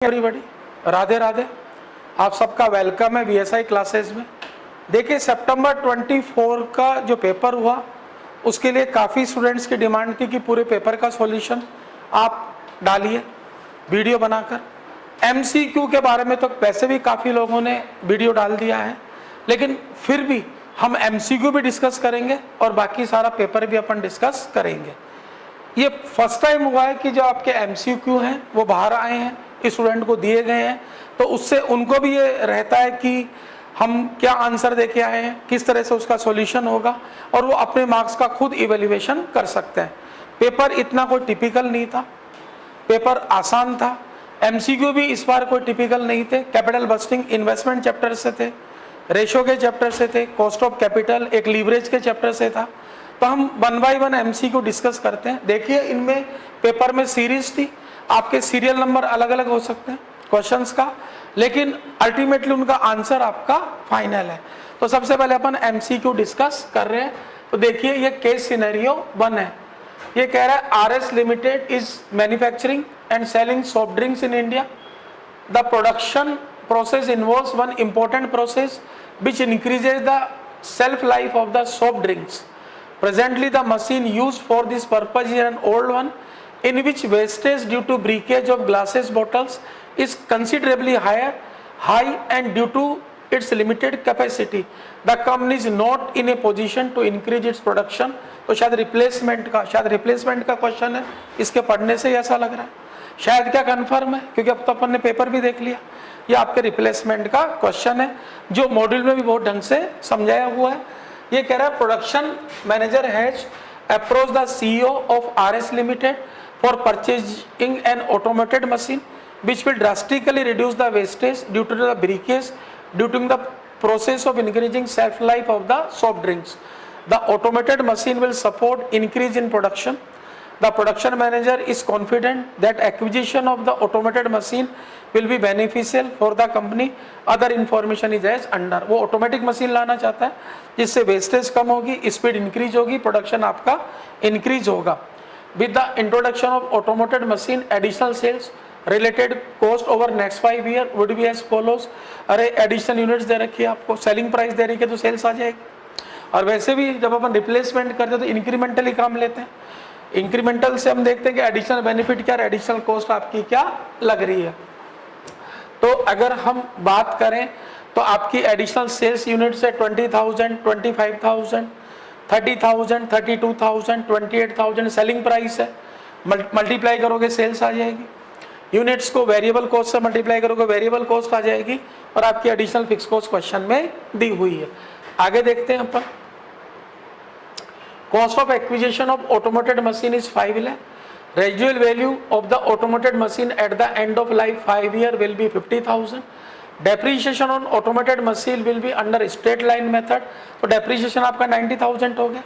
Everybody, Radhe Radhe. आप सबका welcome है वीएसआई क्लासेस में। देखिए, सितंबर 24 का जो पेपर हुआ उसके लिए काफ़ी स्टूडेंट्स की डिमांड थी कि पूरे पेपर का सॉल्यूशन आप डालिए वीडियो बनाकर। एमसीक्यू के बारे में तो वैसे भी काफ़ी लोगों ने वीडियो डाल दिया है, लेकिन फिर भी हम एमसीक्यू भी डिस्कस करेंगे और बाकी सारा पेपर भी अपन डिस्कस करेंगे। ये फर्स्ट टाइम हुआ है कि जो आपके एमसीक्यू हैं वो बाहर आए हैं, स्टूडेंट को दिए गए हैं, तो उससे उनको भी ये रहता है कि हम क्या आंसर देके आए हैं, किस तरह से उसका सॉल्यूशन होगा, और वो अपने मार्क्स का खुद इवेल्युएशन कर सकते हैं। पेपर इतना कोई टिपिकल नहीं था, पेपर आसान था। एमसीक्यू भी इस बार कोई टिपिकल नहीं थे। कैपिटल बस्टिंग इन्वेस्टमेंट चैप्टर से थे, रेशो के चैप्टर से थे, कॉस्ट ऑफ कैपिटल एक लीवरेज के चैप्टर से था। तो हम 1 बाय 1 एमसीक्यू डिस्कस करते हैं। देखिए, इनमें पेपर में सीरीज थी, आपके सीरियल नंबर अलग अलग हो सकते हैं क्वेश्चंस का, लेकिन अल्टीमेटली उनका आंसर आपका फाइनल है। तो सबसे पहले अपन एमसीक्यू डिस्कस कर रहे हैं। तो देखिए, ये केस सिनेरियो 1 है। ये कह रहा है RS limited is manufacturing and selling soft drinks in India. The production process involves one important process which increases the shelf life of the soft drinks. Presently, the machine used for this purpose is an old one, in which wastage due to breakage of glasses bottles is considerably high, and due to its limited capacity, the company is not in a position to increase its production. तो शायद replacement का question है, इसके पढ़ने से ऐसा लग रहा है। शायद क्या कंफर्म है, क्योंकि अब तो अपन ने पेपर भी देख लिया। ये आपके रिप्लेसमेंट का क्वेश्चन है, जो मॉड्यूल में भी बहुत ढंग से समझाया हुआ है। ये कह रहा है production manager has approach the CEO of RS limited for purchasing N automated machine which will drastically reduce the wastage due to the breakage during the process of increasing shelf life of the soft drinks. The automated machine will support increase in production. The production manager is confident that acquisition of the automated machine will be beneficial for the company. Other information is as under. वो automatic machine लाना चाहता है जिससे wastage कम होगी, speed increase होगी, production आपका increase होगा। With the introduction of automated machine, additional sales related cost over next 5 years would be as follows. अरे एडिशनल यूनिट्स दे रखी है आपको, सेलिंग प्राइस दे रही है तो सेल्स आ जाएगी। और वैसे भी जब अपन रिप्लेसमेंट करते हैं तो इंक्रीमेंटली काम लेते हैं। इंक्रीमेंटल से हम देखते हैं कि एडिशनल बेनिफिट क्या, एडिशनल कॉस्ट आपकी क्या लग रही है। तो अगर हम बात करें तो आपकी एडिशनल सेल्स यूनिट से 20,000, 25,000, 30,000, 32,000, 28,000 सेलिंग प्राइस है। मल्टीप्लाई करोगे सेल्स आ जाएगी, यूनिट्स को वेरिएबल कॉस्ट से मल्टीप्लाई करोगे वेरिएबल कॉस्ट आ जाएगी, और आपकी एडिशनल फिक्स कॉस्ट क्वेश्चन में दी हुई है। आगे देखते हैं अपन। Cost of acquisition of automated machine is 5 lakh. Residual value of the automated machine at the end of life 5 year will be 50,000। Depreciation on automated machine will be under straight line method. तो depreciation आपका 90,000 हो गया।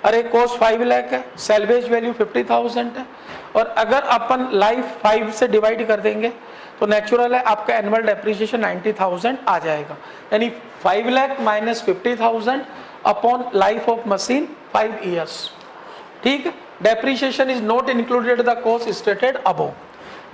अरे cost 5 lakh है, salvage value 50,000 है, और अगर अपन life 5 से डिवाइड कर देंगे तो नेचुरल है आपका एनुअल डेप्रीशिएशन 90,000 आ जाएगा। यानी 5 lakh minus 50,000 upon life of machine 5 years. ठीक है, depreciation is not included the cost stated above.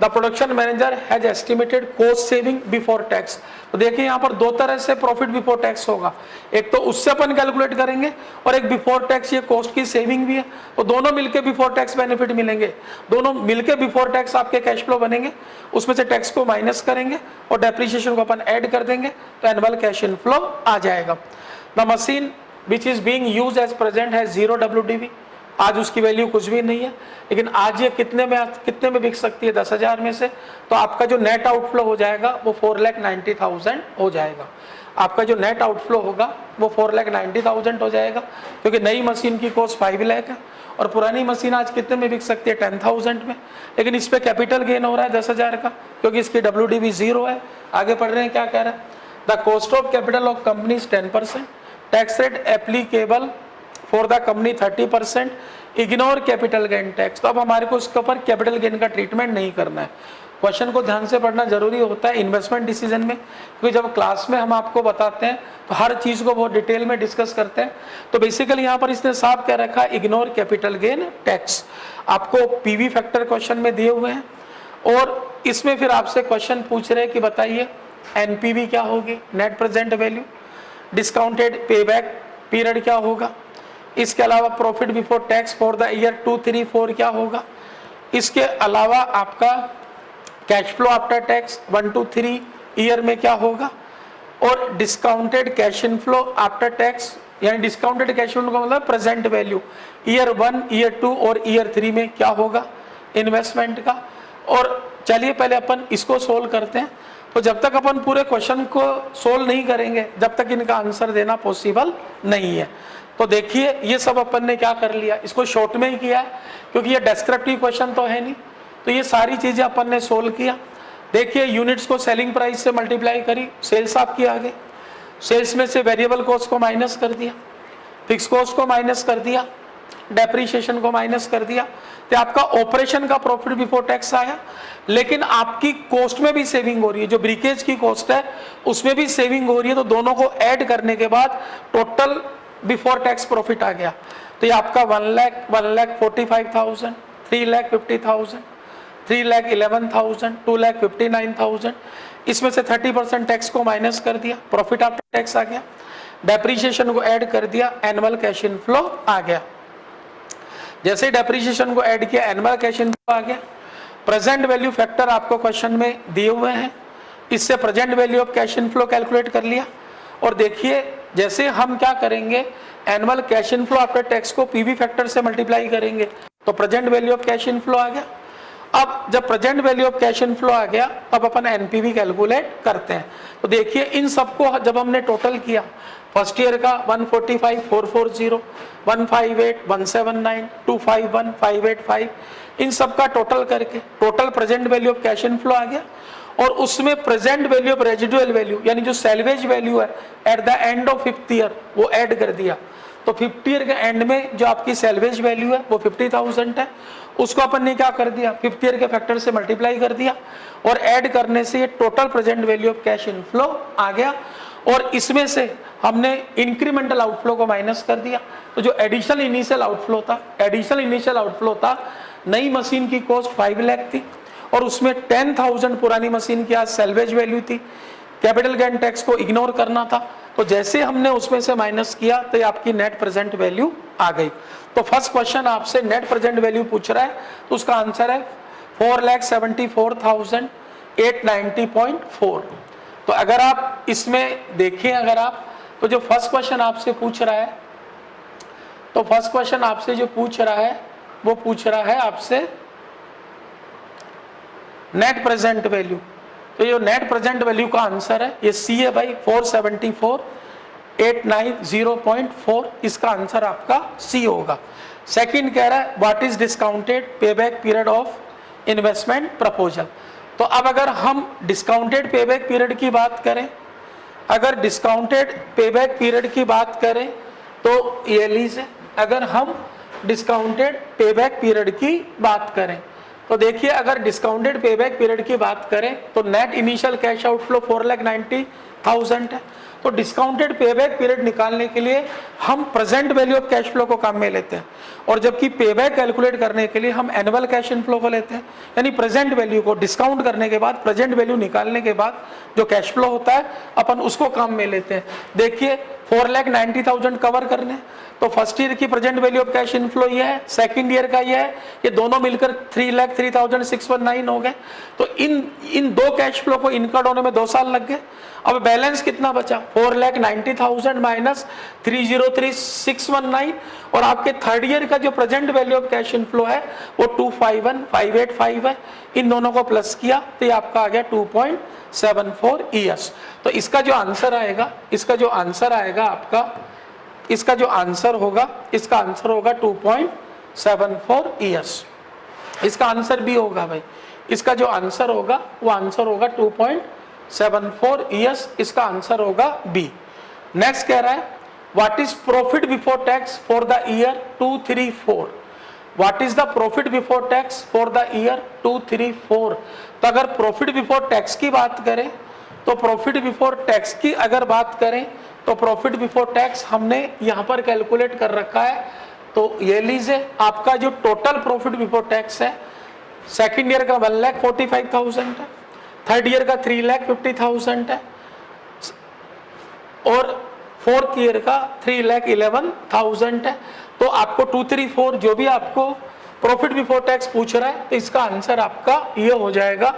The production manager has estimated cost saving before tax. तो देखिए, यहाँ पर दो तरह से प्रॉफिट बिफोर टैक्स होगा, एक तो उससे अपन कैलकुलेट करेंगे और एक बिफोर टैक्स, ये कॉस्ट की सेविंग भी है। तो दोनों मिलके बिफोर टैक्स बेनिफिट मिलेंगे, दोनों मिलके बिफोर टैक्स आपके कैश फ्लो बनेंगे। उसमें से टैक्स को माइनस करेंगे और डेप्रीशिएशन को अपन ऐड कर देंगे तो एनुअल कैश इनफ्लो आ जाएगा। The machine which is being used as present has 0 WDV। आज उसकी वैल्यू कुछ भी नहीं है, लेकिन आज ये कितने में बिक सकती है 10,000 में से। तो आपका जो नेट आउटफ्लो हो जाएगा वो 4,90,000 हो जाएगा। आपका जो नेट आउटफ्लो होगा वो 4,90,000 हो जाएगा, क्योंकि नई मशीन की कॉस्ट 5 लाख है और पुरानी मशीन आज कितने में बिक सकती है 10,000 में। लेकिन इस पर कैपिटल गेन हो रहा है 10,000 का, क्योंकि इसकी WDV 0 है। आगे पढ़ रहे हैं, क्या कह रहा है। The cost of capital of company is 10%। Tax rate applicable for the company 30%। Ignore capital gain tax. तो अब हमारे को उसके ऊपर कैपिटल गेन का ट्रीटमेंट नहीं करना है। क्वेश्चन को ध्यान से पढ़ना जरूरी होता है इन्वेस्टमेंट डिसीजन में, क्योंकि जब क्लास में हम आपको बताते हैं तो हर चीज़ को बहुत डिटेल में डिस्कस करते हैं। तो बेसिकली यहाँ पर इसने साफ कह रखा है इग्नोर कैपिटल गेन टैक्स। आपको पीवी फैक्टर क्वेश्चन में दिए हुए हैं और इसमें फिर आपसे क्वेश्चन पूछ रहे हैं कि बताइए एनपीवी क्या होगी, net present value, discounted payback period क्या होगा, इसके अलावा profit before tax for the year 2, 3, 4 क्या होगा, इसके अलावा आपका cash flow after tax 1, 2, 3 year में क्या होगा, और discounted cash inflow after tax, यानी डिस्काउंटेड कैश फ्लो का मतलब प्रेजेंट वैल्यू ईयर 1, ईयर 2 और ईयर 3 में क्या होगा इन्वेस्टमेंट का। और चलिए पहले अपन इसको सोल्व करते हैं। तो जब तक अपन पूरे क्वेश्चन को सोल्व नहीं करेंगे जब तक इनका आंसर देना पॉसिबल नहीं है। तो देखिए ये सब अपन ने क्या कर लिया, इसको शॉर्ट में ही किया है क्योंकि ये डेस्क्रिप्टिव क्वेश्चन तो है नहीं। तो ये सारी चीजें अपन ने सोल्व किया। देखिए यूनिट्स को सेलिंग प्राइस से मल्टीप्लाई करी, सेल्स आपकी आ गई, सेल्स में से वेरिएबल कॉस्ट को माइनस कर दिया, फिक्स कॉस्ट को माइनस कर दिया, डेप्रीशिएशन को माइनस कर दिया, तो आपका ऑपरेशन का प्रॉफिट बिफोर टैक्स आया। लेकिन आपकी कॉस्ट में भी सेविंग हो रही है, जो ब्रिकेज की कॉस्ट है उसमें भी सेविंग हो रही है। तो दोनों को ऐड करने के बाद टोटल बिफोर टैक्स प्रॉफिट आ गया। तो ये आपका 1,45,000, 3,50,000, 3,11,000, 2,59,000, इसमें से 30% टैक्स को माइनस कर दिया, प्रॉफिट आफ्टर टैक्स आ गया, डेप्रीशिएशन को ऐड कर दिया, एनुअल कैश इनफ्लो आ गया। जैसे ही डेप्रीशिएशन को ऐड किया एनुअल कैश इनफ्लो आ गया। प्रेजेंट वैल्यू फैक्टर आपको क्वेश्चन में दिए हुए हैं, इससे present value of cash inflow calculate कर लिया। और देखिए जैसे हम क्या करेंगे, annual cash inflow after tax को पीवी फैक्टर से मल्टीप्लाई करेंगे तो present value of cash inflow आ गया। अब जब present value of cash inflow आ गया अब अपन एनपीवी कैलकुलेट करते हैं। तो देखिए इन सबको जब हमने टोटल किया, फर्स्ट ईयर का 145,440, 158, 179, 251, 585, इन सब का टोटल करके total present value of cash inflow आ गया। और उसमें present value of residual value यानी जो सैल्वेज वैल्यू है at the end of 5th year वो ऐड कर दिया। तो 5th ईयर के एंड में जो आपकी सैल्वेज वैल्यू है वो 50,000 है, उसको अपन ने क्या कर दिया 5th ईयर के फैक्टर से मल्टीप्लाई कर दिया और ऐड करने से ये total present value of cash inflow आ गया। और इसमें से हमने इंक्रीमेंटल आउटफ्लो को माइनस कर दिया। तो जो एडिशनल इनिशियल आउटफ्लो था, नई मशीन की कॉस्ट 5 लाख थी और उसमें 10,000 पुरानी मशीन की आज सैल्वेज वैल्यू थी, कैपिटल गेन टैक्स को इग्नोर करना था। तो जैसे हमने उसमें से माइनस किया तो ये आपकी नेट प्रेजेंट वैल्यू आ गई। तो फर्स्ट क्वेश्चन आपसे नेट प्रेजेंट वैल्यू पूछ रहा है तो उसका आंसर है 4,74,890.4। तो अगर आप इसमें देखें, अगर आप तो जो फर्स्ट क्वेश्चन आपसे पूछ रहा है, तो फर्स्ट क्वेश्चन आपसे जो पूछ रहा है वो पूछ रहा है आपसे नेट प्रेजेंट वैल्यू। तो ये नेट प्रेजेंट वैल्यू का आंसर है ये सी है भाई 474,890.4, इसका आंसर आपका सी होगा। सेकंड कह रहा है what is discounted payback period of investment proposal. तो अब अगर हम डिस्काउंटेड पेबैक पीरियड की बात करें, अगर डिस्काउंटेड पेबैक पीरियड की बात करें तो ये लीजिए, अगर हम डिस्काउंटेड पेबैक पीरियड की बात करें तो देखिए अगर डिस्काउंटेड पेबैक पीरियड की बात करें तो नेट इनिशियल कैश आउटफ्लो 4,90,000 है। तो डिस्काउंटेड पेबैक पीरियड निकालने के लिए हम present value of cash flow को काम में लेते हैं और जबकि पेबैक कैलकुलेट करने के लिए हम एनुअल कैश इनफ्लो को लेते हैं। यानी प्रेजेंट वैल्यू को डिस्काउंट करने के बाद प्रेजेंट वैल्यू निकालने के बाद जो कैश फ्लो होता है अपन उसको काम में लेते हैं। देखिए 4,90,000 कवर करने, तो फर्स्ट ईयर की present value of cash inflow ये है, सेकंड ईयर का ये है, ये दोनों मिलकर 3,03,619 हो गए। तो इन दो कैश फ्लो को इनकर्ड होने में 2 साल लग गए। अब बैलेंस कितना बचा 4,90,000 माइनस 303,619 और आपके थर्ड ईयर का जो present value of cash inflow है वो 251,585 है। इन दोनों को प्लस किया तो ये आपका आ गया 2.74 ईयर्स। तो इसका जो आंसर आएगा, इसका जो आंसर आएगा आपका, इसका जो आंसर होगा, इसका आंसर होगा 2.74 ईयर्स। इसका आंसर भी होगा भाई, इसका जो आंसर होगा वो आंसर होगा 2.74 ईयर्स, इसका आंसर होगा बी। नेक्स्ट कह रहा है what is profit before tax for the year 234। What is the profit before tax for the year 234। तो अगर प्रॉफिट बिफोर टैक्स की बात करें तो प्रॉफिट बिफोर टैक्स की अगर बात करें तो प्रॉफिट बिफोर टैक्स हमने यहां पर कैलकुलेट कर रखा है। तो ये लीजिए आपका जो टोटल प्रॉफिट बिफोर टैक्स है सेकेंड ईयर का 1,45,000 है, थर्ड ईयर का 3,50,000 है और फोर्थ ईयर का 3,11,000 है। तो आपको 2, 3, 4 जो भी आपको प्रॉफिट बिफोर टैक्स पूछ रहा है तो इसका आंसर आपका ये हो जाएगा।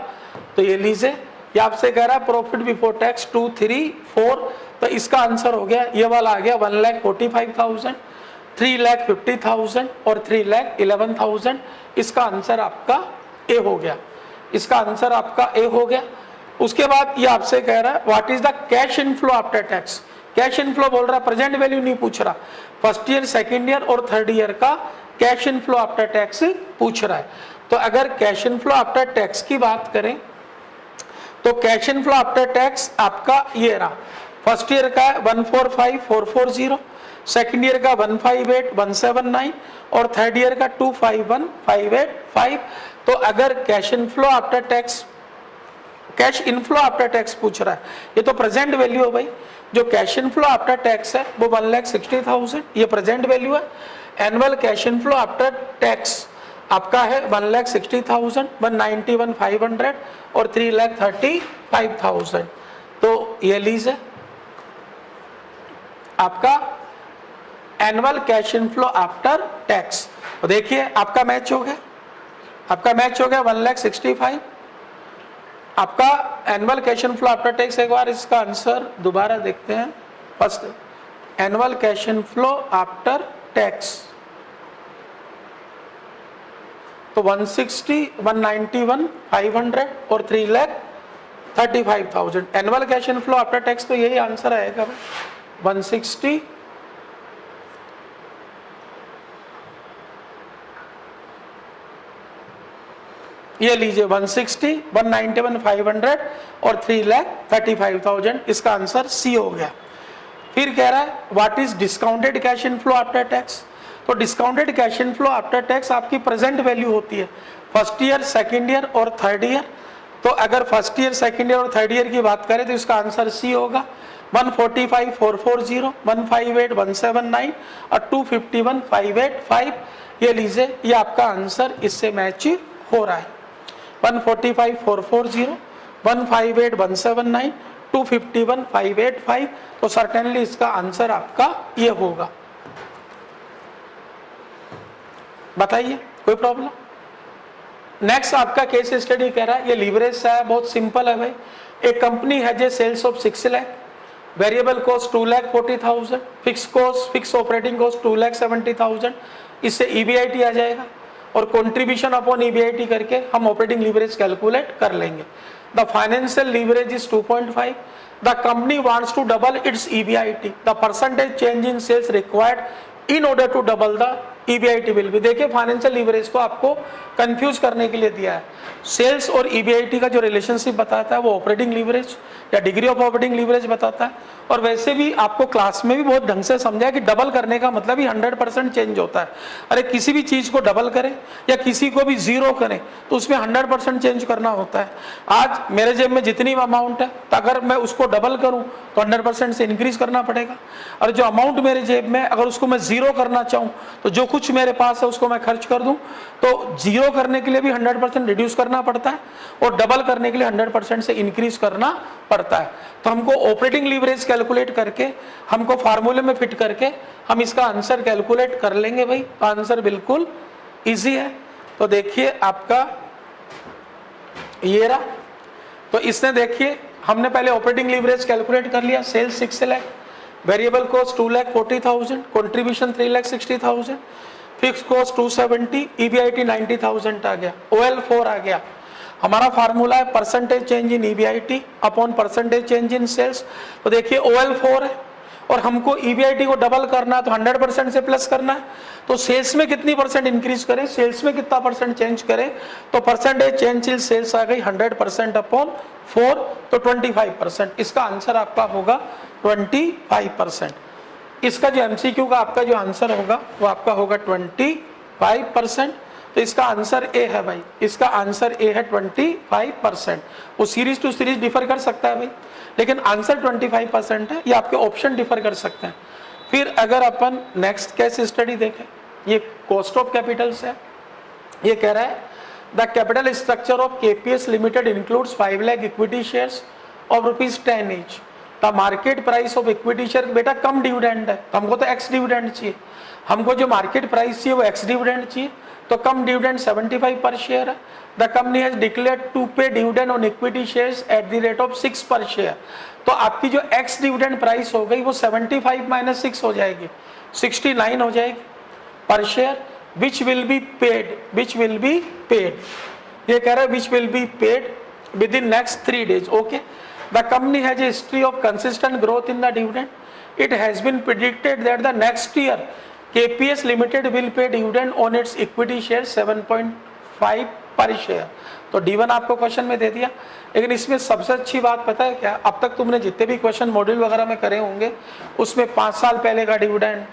तो ये लीजिए, ये आपसे कह रहा है प्रॉफिट बिफोर टैक्स 2, 3, 4, तो इसका आंसर हो गया ये वाला आ गया 1,45,000, 3,50,000 और 3,11,000। इसका आंसर आपका ए हो गया, इसका आंसर आपका ए हो गया। उसके बाद ये आपसे कह रहा है what is the cash inflow after tax. Cash inflow बोल रहा है, प्रेजेंट वैल्यू नहीं पूछ रहा, फर्स्ट ईयर, सेकेंड ईयर और थर्ड ईयर का कैश इनफ्लो आफ्टर टैक्स पूछ रहा है। तो अगर कैश इनफ्लो आफ्टर टैक्स की बात करें तो कैश इनफ्लो आफ्टर टैक्स आपका ये रहा, फर्स्ट ईयर का 145,440, सेकेंड ईयर का 158,179 और थर्ड ईयर का 251,585। तो अगर cash inflow after tax, cash inflow after tax पूछ रहा है, ये तो प्रेजेंट वैल्यू है भाई। जो कैश इनफ्लो आफ्टर टैक्स है वो 1,60,000, ये प्रेजेंट वैल्यू है। Annual cash inflow after tax आपका है 1,60,000, 191,500 और 3,35,000। तो ये लीज है आपका annual cash inflow after tax. तो देखिए आपका मैच हो गया, आपका मैच हो गया 1,65,000 आपका annual cash inflow after tax. एक बार इसका आंसर दोबारा देखते हैं। First annual cash inflow after tax तो 160, 191, 500 और 3,35,000 annual cash inflow after tax. तो यही आंसर आएगा 160, ये लीजिए 160, 191, 500 और 3,35,000। इसका आंसर सी हो गया। फिर कह रहा है what is discounted cash inflow after tax. तो discounted cash inflow after tax आपकी प्रेजेंट वैल्यू होती है फर्स्ट ईयर, सेकेंड ईयर और थर्ड ईयर। तो अगर फर्स्ट ईयर, सेकेंड ईयर और थर्ड ईयर की बात करें तो इसका आंसर सी होगा 145,440, 158,179 और 251,585। ये लीजिए, ये आपका आंसर इससे मैच हो रहा है। 145,440, 158,179, 251,585। तो सर्टेनली इसका आंसर आपका ये होगा। बताइए कोई प्रॉब्लम। नेक्स्ट आपका केस स्टडी कह रहा है, ये लीवरेज सा है, बहुत सिंपल है भाई। एक कंपनी है J sales of 6 lakh, variable cost 2,40,000, fixed operating cost 2,70,000। इससे ईबीआईटी आ जाएगा और कंट्रीब्यूशन अपॉन ईबीआईटी करके हम ऑपरेटिंग लीवरेज कैलकुलेट कर लेंगे। The financial leverage is 2.5। The company wants to double its EBIT. The percentage change in sales required in order to double the EBIT will be. देखिए financial leverage को आपको confuse करने के लिए दिया है। सेल्स और ईबीआईटी का जो रिलेशनशिप बताता है वो ऑपरेटिंग लीवरेज या डिग्री ऑफ ऑपरेटिंग लीवरेज बताता है। और वैसे भी आपको क्लास में भी बहुत ढंग से समझा कि डबल करने का मतलब ही 100% चेंज होता है। अरे किसी भी चीज को डबल करें या किसी को भी जीरो करें तो उसमें 100% चेंज करना होता है। आज मेरे जेब में जितनी अमाउंट है तो अगर मैं उसको डबल करूं तो 100% से इंक्रीज करना पड़ेगा। और जो अमाउंट मेरे जेब में अगर उसको मैं जीरो करना चाहूं तो जो कुछ मेरे पास है उसको मैं खर्च कर दूं तो जीरो करने के लिए भी 100% रिड्यूस करना पड़ता है और डबल करने के लिए 100% से इंक्रीज करना पड़ता है। तो हमको ऑपरेटिंग लीवरेज कैलकुलेट करके हमको फार्मूले में फिट करके हम इसका आंसर कैलकुलेट कर लेंगे भाई। तो आंसर बिल्कुल इजी है। तो देखिए आपका ये रहा। तो इसने देखिए हमने पहले ऑपरेटिंग लीवरेज कैलकुलेट कर लिया। Sales 6 lakh, variable cost 2,40,000, contribution 3,60,000, fix cost 270, EBIT 90,000 आ गया, OL4 आ गया। हमारा फार्मूला है percentage change in EBIT upon percentage change in sales. तो देखिए OL4 है और हमको ईबीआईटी को डबल करना है तो 100% से प्लस करना है। तो सेल्स में कितनी परसेंट इंक्रीज करें, सेल्स में कितना परसेंट चेंज करें, तो परसेंटेज चेंज इन सेल्स आ गई 100% अपॉन 4 तो 25%। इसका आंसर आपका होगा 25%। इसका जो एमसीक्यू का आपका जो आंसर होगा वो आपका होगा 25%। तो इसका आंसर ए है भाई, इसका आंसर ए है 25%। वो सीरीज टू सीरीज डिफर कर सकता है भाई, लेकिन आंसर 25% है। ये आपके ऑप्शन डिफर कर सकते हैं। फिर अगर अपन नेक्स्ट केस स्टडी देखें, ये कॉस्ट ऑफ कैपिटल से है। ये कह रहा है the capital structure of KPS limited includes 5 lakh equity shares of ₹10 each. The market price of equity share, बेटा कम डिविडेंड है तो हमको तो एक्स डिविडेंड चाहिए, हमको जो मार्केट प्राइस चाहिए वो एक्स डिविडेंड चाहिए, तो कम डिविडेंड 75 पर शेयर है। The company has declared to pay dividend on equity shares at the rate of 6 per share. तो आपकी जो एक्स डिविडेंड प्राइस हो गई वो 75 माइनस 6 हो जाएगी, 69 हो जाएगी पर share, which will be paid, ये कह रहा है which will be paid within next 3 days। Okay, the company has a history of consistent growth in the dividend, it has been predicted that the next year KPS Limited will pay dividend on its equity share 7.5 पर share. तो D1 आपको question में दे दिया, लेकिन इसमें सबसे अच्छी बात पता है क्या, अब तक तुमने जितने भी क्वेश्चन मॉड्यूल वगैरह में करे होंगे उसमें 5 साल पहले का डिविडेंड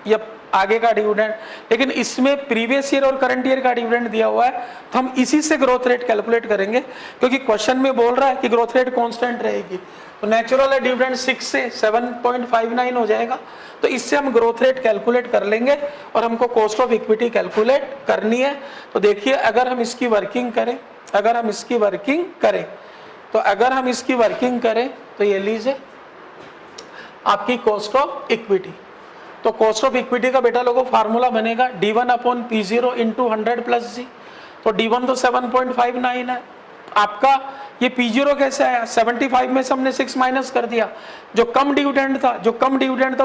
या आगे का डिविडेंड, लेकिन इसमें प्रीवियस ईयर और करंट ईयर का डिविडेंड दिया हुआ है, तो हम इसी से ग्रोथ रेट कैलकुलेट करेंगे, क्योंकि क्वेश्चन में बोल रहा है कि ग्रोथ रेट कांस्टेंट रहेगी। तो नेचुरल है डिविडेंड 6 से 7.59 हो जाएगा, तो इससे हम ग्रोथ रेट कैलकुलेट कर लेंगे और हमको कॉस्ट ऑफ इक्विटी कैलकुलेट करनी है। तो देखिए अगर हम इसकी वर्किंग करें, तो ये लीजिए आपकी कॉस्ट ऑफ इक्विटी। तो कॉस्ट ऑफ इक्विटी का बेटा लोगों फार्मूला बनेगा D1/P0 इंटू 100 प्लस जी। तो D1 तो 7.59 है, आपका ये P0 कैसे आया, 75 में से हमने 6 माइनस कर दिया, जो कम डिविडेंड था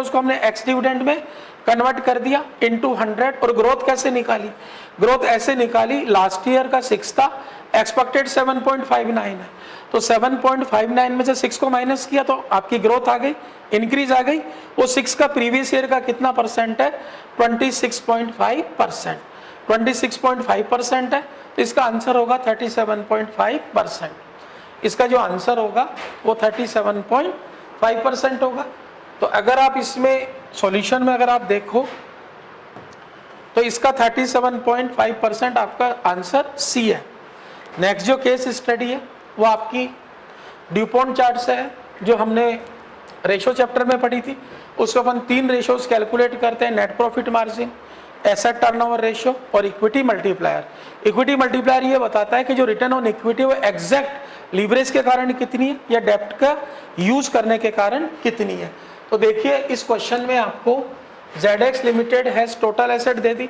उसको हमने एक्स डिविडेंड में कन्वर्ट कर दिया इंटू 100। और ग्रोथ कैसे निकाली, ग्रोथ ऐसे निकाली, लास्ट ईयर का 6 था, एक्सपेक्टेड 7.59 है, तो 7.59 में से 6 को माइनस किया तो आपकी ग्रोथ आ गई, इंक्रीज आ गई। वो 6 का प्रीवियस ईयर का कितना परसेंट है, 26.5%, 26.5% है, तो इसका आंसर होगा 37.5%। इसका जो आंसर होगा वो 37.5% होगा। तो अगर आप इसमें सॉल्यूशन में अगर आप देखो तो इसका 37.5% आपका आंसर सी है। नेक्स्ट जो केस स्टडी है वो आपकी ड्यूपॉन्ट चार्ट से है, जो हमने रेशो चैप्टर में पढ़ी थी। उसको अपन 3 रेशोज कैलकुलेट करते हैं, net profit margin, asset turnover ratio और इक्विटी मल्टीप्लायर। इक्विटी मल्टीप्लायर ये बताता है कि जो रिटर्न ऑन इक्विटी वो एग्जैक्ट लीवरेज के कारण कितनी है या डेप्ट का यूज करने के कारण कितनी है। तो देखिए इस क्वेश्चन में आपको ZX limited has total asset they the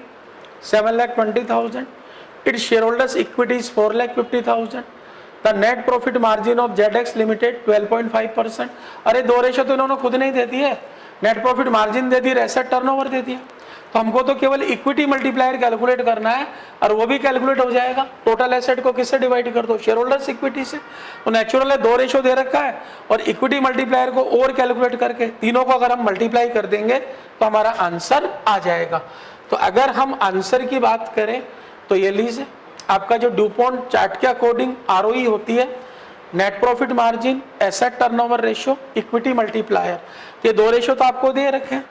7,20,000, its share holders equity is 4,50,000, the net profit margin of ZX limited 12.5%। अरे 2 रेशो तो इन्होंने खुद नहीं दे दी है, net profit margin they the, asset turnover दे दिया, तो हमको तो केवल इक्विटी मल्टीप्लायर कैलकुलेट करना है और वो भी कैलकुलेट हो जाएगा। टोटल एसेट को किससे डिवाइड कर दो, शेयर होल्डर्स इक्विटी से। तो नेचुरल है 2 रेशो दे रखा है और इक्विटी मल्टीप्लायर को और कैलकुलेट करके तीनों को अगर हम मल्टीप्लाई कर देंगे तो हमारा आंसर आ जाएगा। तो अगर हम आंसर की बात करें तो ये लीजिए आपका जो ड्यूपॉन्ट चार्ट के अकॉर्डिंग ROE होती है net profit margin, asset turnover ratio, equity multiplier. ये 2 रेशो तो आपको दे रखे हैं,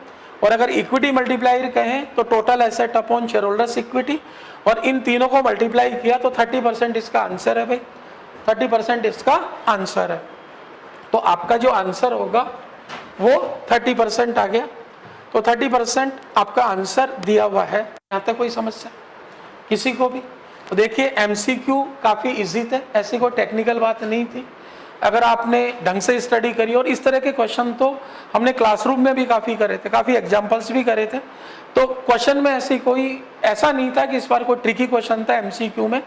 और अगर इक्विटी मल्टीप्लायर कहें तो total asset upon share holders equity, और इन तीनों को मल्टीप्लाई किया तो 30% इसका आंसर है भाई, 30% इसका आंसर है। तो आपका जो आंसर होगा वो 30% आ गया। तो 30% आपका आंसर दिया हुआ है। यहाँ तक कोई समस्या किसी को भी? तो देखिए MCQ काफ़ी इजी थे, ऐसी कोई टेक्निकल बात नहीं थी। अगर आपने ढंग से स्टडी करी, और इस तरह के क्वेश्चन तो हमने क्लासरूम में भी काफ़ी करे थे, काफ़ी एग्जाम्पल्स भी करे थे, तो क्वेश्चन में ऐसी कोई ऐसा नहीं था कि इस बार कोई ट्रिकी क्वेश्चन था MCQ में।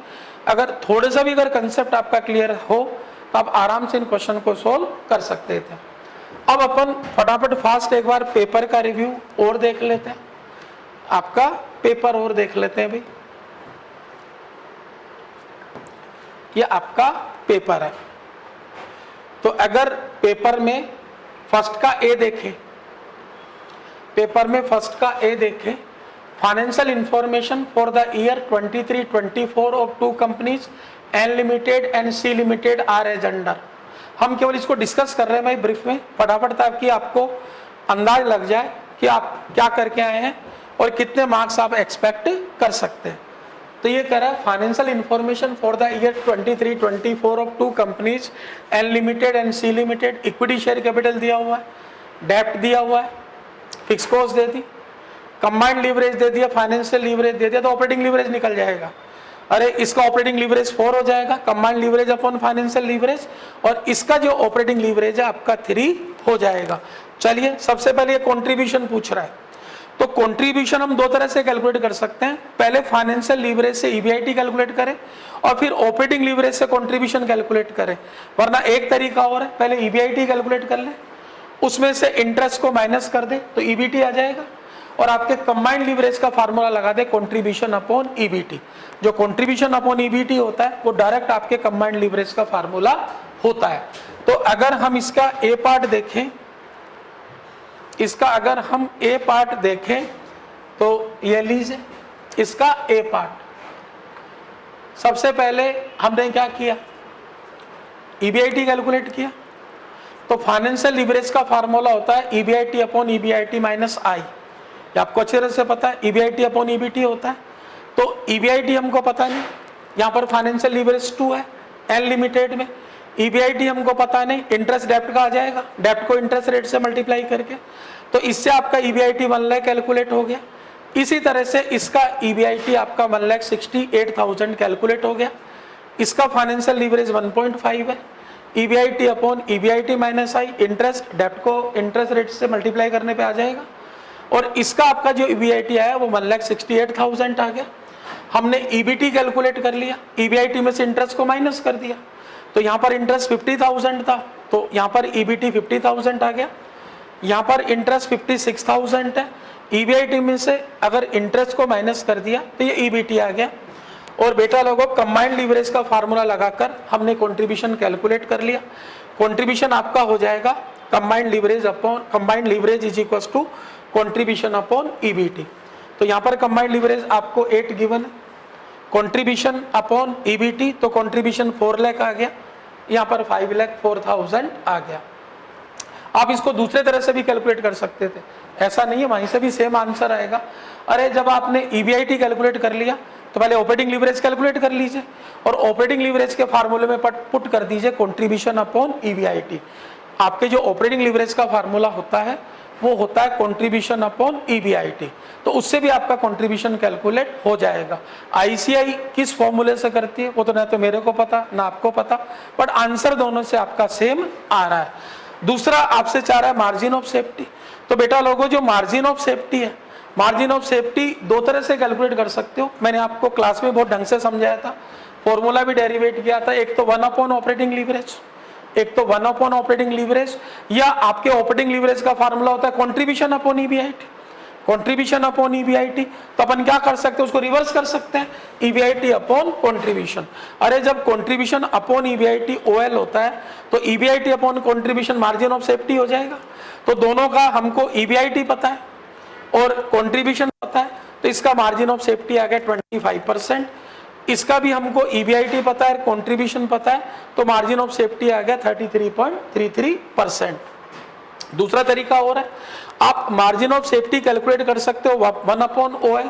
अगर थोड़े सा भी अगर कंसेप्ट आपका क्लियर हो तो आप आराम से इन क्वेश्चन को सोल्व कर सकते थे। अब अपन फटाफट फास्ट एक बार पेपर का रिव्यू और देख लेते हैं, आपका पेपर और देख लेते हैं भाई। ये आपका पेपर है, तो अगर पेपर में फर्स्ट का ए देखें, financial information for the year 23-24 of 2 companies N limited and C limited are as under. हम केवल इसको डिस्कस कर रहे हैं भाई ब्रीफ में, फटाफट ताकि आपको अंदाज लग जाए कि आप क्या करके आए हैं और कितने मार्क्स आप एक्सपेक्ट कर सकते हैं। तो ये कह रहा है financial information for the year 23-24 of 2 companies N limited and C limited. Equity share capital दिया हुआ है, डेप्ट दिया हुआ है, फिक्स कॉस्ट दे दी, कंबाइंड लीवरेज दे दिया, फाइनेंशियल लीवरेज दे दिया, तो ऑपरेटिंग लीवरेज निकल जाएगा। अरे इसका ऑपरेटिंग लीवरेज 4 हो जाएगा, combined leverage upon financial leverage, और इसका जो ऑपरेटिंग लीवरेज है आपका 3 हो जाएगा। चलिए सबसे पहले ये कंट्रीब्यूशन पूछ रहा है, तो कंट्रीब्यूशन हम दो तरह से कैलकुलेट कर सकते हैं। पहले फाइनेंशियल लीवरेज से ईबीआईटी कैलकुलेट करें और फिर ऑपरेटिंग लीवरेज से कंट्रीब्यूशन कैलकुलेट करें, वरना एक तरीका और है, पहले ईबीआईटी कैलकुलेट कर ले, उसमें से इंटरेस्ट को माइनस कर दे तो ईबीटी आ जाएगा, और आपके कंबाइंड लीवरेज का फार्मूला लगा दे कंट्रीब्यूशन अपॉन ईबीटी। जो कंट्रीब्यूशन अपॉन ईबीटी होता है वो डायरेक्ट आपके कंबाइंड लीवरेज का फार्मूला होता है। तो अगर हम इसका ए पार्ट देखें, इसका अगर हम ए पार्ट देखें तो ये लीजिए इसका ए पार्ट। सबसे पहले हमने क्या किया, ईबीआईटी कैलकुलेट किया, तो फाइनेंशियल लीवरेज का फार्मूला होता है ईबीआईटी अपॉन ईबीआईटी माइनस आई, आपको अच्छे तरह से पता है। ईबीआईटी अपॉन ईबीटी होता है, तो ईबीआईटी हमको पता नहीं, यहाँ पर फाइनेंशियल लीवरेज 2 है एन लिमिटेड में, ईबीआईटी हमको पता नहीं, इंटरेस्ट डेप्ट का आ जाएगा, डेप्ट को इंटरेस्ट रेट से मल्टीप्लाई करके, तो इससे आपका ईबीआईटी 1 लाख कैलकुलेट हो गया। इसी तरह से इसका ईबीआईटी आपका 1,68,000 कैलकुलेट हो गया। इसका फाइनेंशियल लीवरेज 1.5 है, ईबीआईटी अपॉन ईबीआईटी माइनस आई, इंटरेस्ट डेप्ट को इंटरेस्ट रेट से मल्टीप्लाई करने पे आ जाएगा, और इसका आपका जो ईबीआईटी आया वो 1,68,000 आ गया। हमने ईबीटी कैलकुलेट कर लिया, ईबीआईटी में से इंटरेस्ट को माइनस कर दिया, तो यहाँ पर इंटरेस्ट 50,000 था, तो यहाँ पर ईबीटी 50,000 आ गया, यहाँ पर इंटरेस्ट 56,000 है, ईबीआईटी में से अगर इंटरेस्ट को माइनस कर दिया तो ये ईबीटी आ गया। और बेटा लोगों, कंबाइंड लीवरेज का फार्मूला लगाकर हमने कंट्रीब्यूशन कैलकुलेट कर लिया। कंट्रीब्यूशन आपका हो जाएगा combined leverage is equal to contribution upon EBT. तो यहाँ पर कंबाइंड लीवरेज आपको 8 गिवन है, कंट्रीब्यूशन अपॉन ईबीटी, तो कंट्रीब्यूशन 4 लाख आ गया, यहाँ पर 5,04,000 आ गया। आप इसको दूसरे तरह से भी कैलकुलेट कर सकते थे, ऐसा नहीं है वहीं से भी सेम आंसर आएगा। अरे जब आपने ईबीआईटी कैलकुलेट कर लिया तो पहले ऑपरेटिंग लीवरेज कैलकुलेट कर लीजिए, और ऑपरेटिंग लीवरेज के फार्मूले में पुट कर दीजिए कंट्रीब्यूशन अपॉन ईबीआईटी। आपके जो ऑपरेटिंग लीवरेज का फार्मूला होता है वो होता है कंट्रीब्यूशन अपॉन ईबीआईटी, तो उससे भी आपका कंट्रीब्यूशन कैलकुलेट हो जाएगा। आईसीआई किस फॉर्मूले से करती है वो तो ना तो मेरे को पता ना आपको पता, बट आंसर दोनों से आपका सेम आ रहा है। दूसरा आपसे चाह रहा है मार्जिन ऑफ सेफ्टी। तो बेटा लोगों, जो मार्जिन ऑफ सेफ्टी है, मार्जिन ऑफ सेफ्टी दो तरह से कैलकुलेट कर सकते हो, मैंने आपको क्लास में बहुत ढंग से समझाया था, फॉर्मूला भी डेरिवेट किया था। एक तो 1 अपॉन ऑपरेटिंग लीवरेज, एक तो 1 अपॉन ऑपरेटिंग लीवरेज, या आपके ऑपरेटिंग लीवरेज का फार्मूला होता है contribution upon EBIT, contribution upon EBIT. तो अपन क्या कर सकते हैं, उसको रिवर्स कर सकते हैं, ईबीआईटी अपॉन कंट्रीब्यूशन। अरे जब कंट्रीब्यूशन अपॉन ईबीआईटी ओएल होता है तो EBIT upon contribution margin of safety हो जाएगा। तो दोनों का हमको ईबीआईटी पता है और कंट्रीब्यूशन पता है, तो इसका मार्जिन ऑफ सेफ्टी आ गया 25%। इसका भी हमको ईबीआईटी पता है, कंट्रीब्यूशन पता है, तो मार्जिन ऑफ सेफ्टी आ गया 33.33%। दूसरा तरीका और है, आप मार्जिन ऑफ सेफ्टी कैलकुलेट कर सकते हो 1 अपॉन ओएल।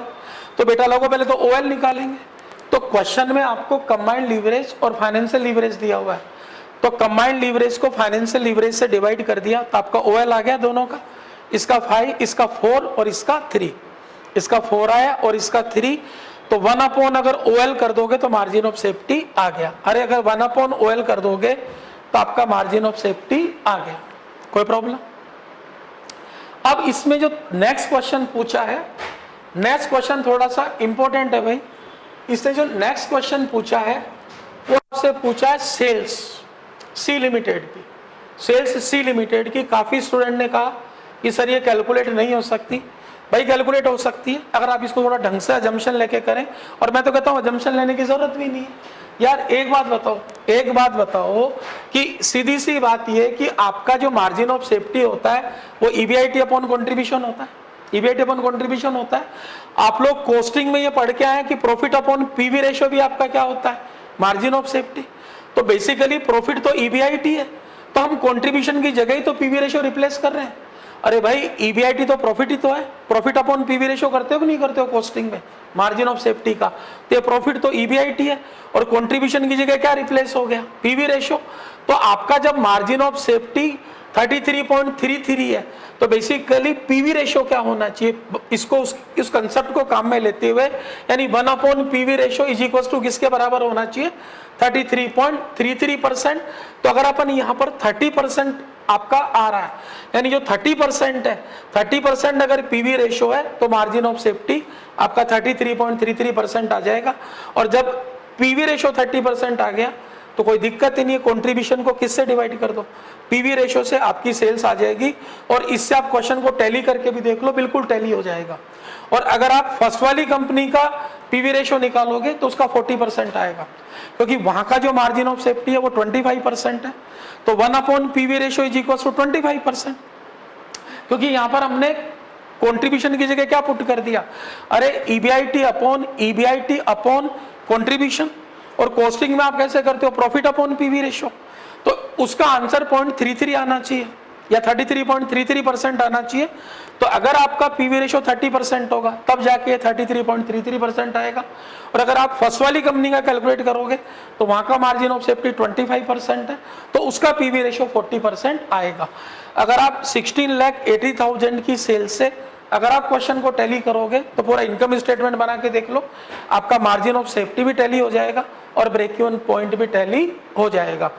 तो बेटा लोगों पहले तो ओएल निकालेंगे, तो क्वेश्चन में आपको कंबाइंड लीवरेज और फाइनेंशियल लीवरेज दिया हुआ है, तो कंबाइंड लीवरेज को फाइनेंशियल लीवरेज से डिवाइड कर दिया तो आपका ओएल आ गया दोनों का, इसका 5, इसका 4 और इसका 3, इसका 4 आया और इसका 3, तो 1 अपॉन अगर ओएल कर दोगे तो मार्जिन ऑफ सेफ्टी आ गया। अरे अगर 1 अपॉन ओएल कर दोगे तो आपका मार्जिन ऑफ सेफ्टी आ गया, कोई प्रॉब्लम। अब इसमें जो नेक्स्ट क्वेश्चन पूछा है, नेक्स्ट क्वेश्चन थोड़ा सा इंपॉर्टेंट है भाई। इसने जो नेक्स्ट क्वेश्चन पूछा है वो आपसे पूछा है सेल्स सी लिमिटेड की, सेल्स सी लिमिटेड की। काफी स्टूडेंट ने कहा कि सर ये कैलकुलेट नहीं हो सकती। भाई कैलकुलेट हो सकती है अगर आप इसको थोड़ा ढंग से अजम्पशन लेके करें, और मैं तो कहता हूँ अजम्पशन लेने की जरूरत भी नहीं है यार। एक बात बताओ कि सीधी सी बात ये कि आपका जो मार्जिन ऑफ सेफ्टी होता है वो ईबीआईटी अपॉन कंट्रीब्यूशन होता है, ईबीआईटी अपॉन कंट्रीब्यूशन होता है। आप लोग कोस्टिंग में ये पढ़ के आए कि प्रॉफिट अपॉन पीवी रेशियो भी आपका क्या होता है, मार्जिन ऑफ सेफ्टी। तो बेसिकली प्रॉफिट तो ईबीआईटी है, तो हम कंट्रीब्यूशन की जगह ही तो पीवी रेशियो रिप्लेस कर रहे हैं। अरे भाई ईबीआईटी तो प्रॉफिट ही तो है, प्रॉफिट अपॉन पीवी रेशियो करते हो कि नहीं करते हो कॉस्टिंग में मार्जिन ऑफ सेफ्टी का, तो ये प्रॉफिट तो ईबीआईटी है, और कंट्रीब्यूशन की जगह क्या रिप्लेस हो गया, पीवी रेशियो। तो आपका जब मार्जिन ऑफ सेफ्टी 33.33 है। तो बेसिकली पीवी रेशियो क्या होना चाहिए, इसको इस कंसेप्ट को काम में लेते हुए, यानी 1/PV ratio is equal to किसके बराबर होना चाहिए, 33.33%। तो अगर अपन यहाँ पर 30% आपका आ रहा है, यानी जो 30% है, 30% अगर पीवी रेशियो है तो मार्जिन ऑफ सेफ्टी आपका 33.33% आ जाएगा। और जब पीवी रेशियो 30% आ गया तो कोई दिक्कत ही नहीं है, कंट्रीब्यूशन को किससे डिवाइड कर दो, पीवी रेशियो से आपकी सेल्स आ जाएगी। और इससे आप क्वेश्चन को टैली करके भी देख लो, बिल्कुल टैली हो जाएगा। और अगर आप फर्स्ट वाली कंपनी का पीवी रेशियो निकालोगे तो उसका 40% आएगा, क्योंकि वहां का जो मार्जिन ऑफ सेफ्टी है वो 25% है। तो 1/PV ratio is equal to 25%, क्योंकि यहां पर हमने कंट्रीब्यूशन की जगह क्या पुट कर दिया, अरे EBIT अपॉन कंट्रीब्यूशन। और कॉस्टिंग में आप कैसे करते हो, प्रॉफिट अपॉन पीवी रेशियो। तो उसका आंसर 0.33 आना चाहिए या 33.33% आना चाहिए। तो अगर आपका पीवी रेशियो 30% होगा तब जाके 33.33% आएगा। और अगर आप फर्स्ट वाली कंपनी का कैलकुलेट करोगे तो वहां का मार्जिन ऑफ सेफ्टी 25% है, तो उसका पीवी रेशियो 40% आएगा। अगर आप 16,80,000 की सेल से अगर आप क्वेश्चन को टैली करोगे तो पूरा इनकम स्टेटमेंट बना के देख लो, आपका मार्जिन ऑफ सेफ्टी भी टैली हो जाएगा और ब्रेक इवन पॉइंट भी टैली हो जाएगा।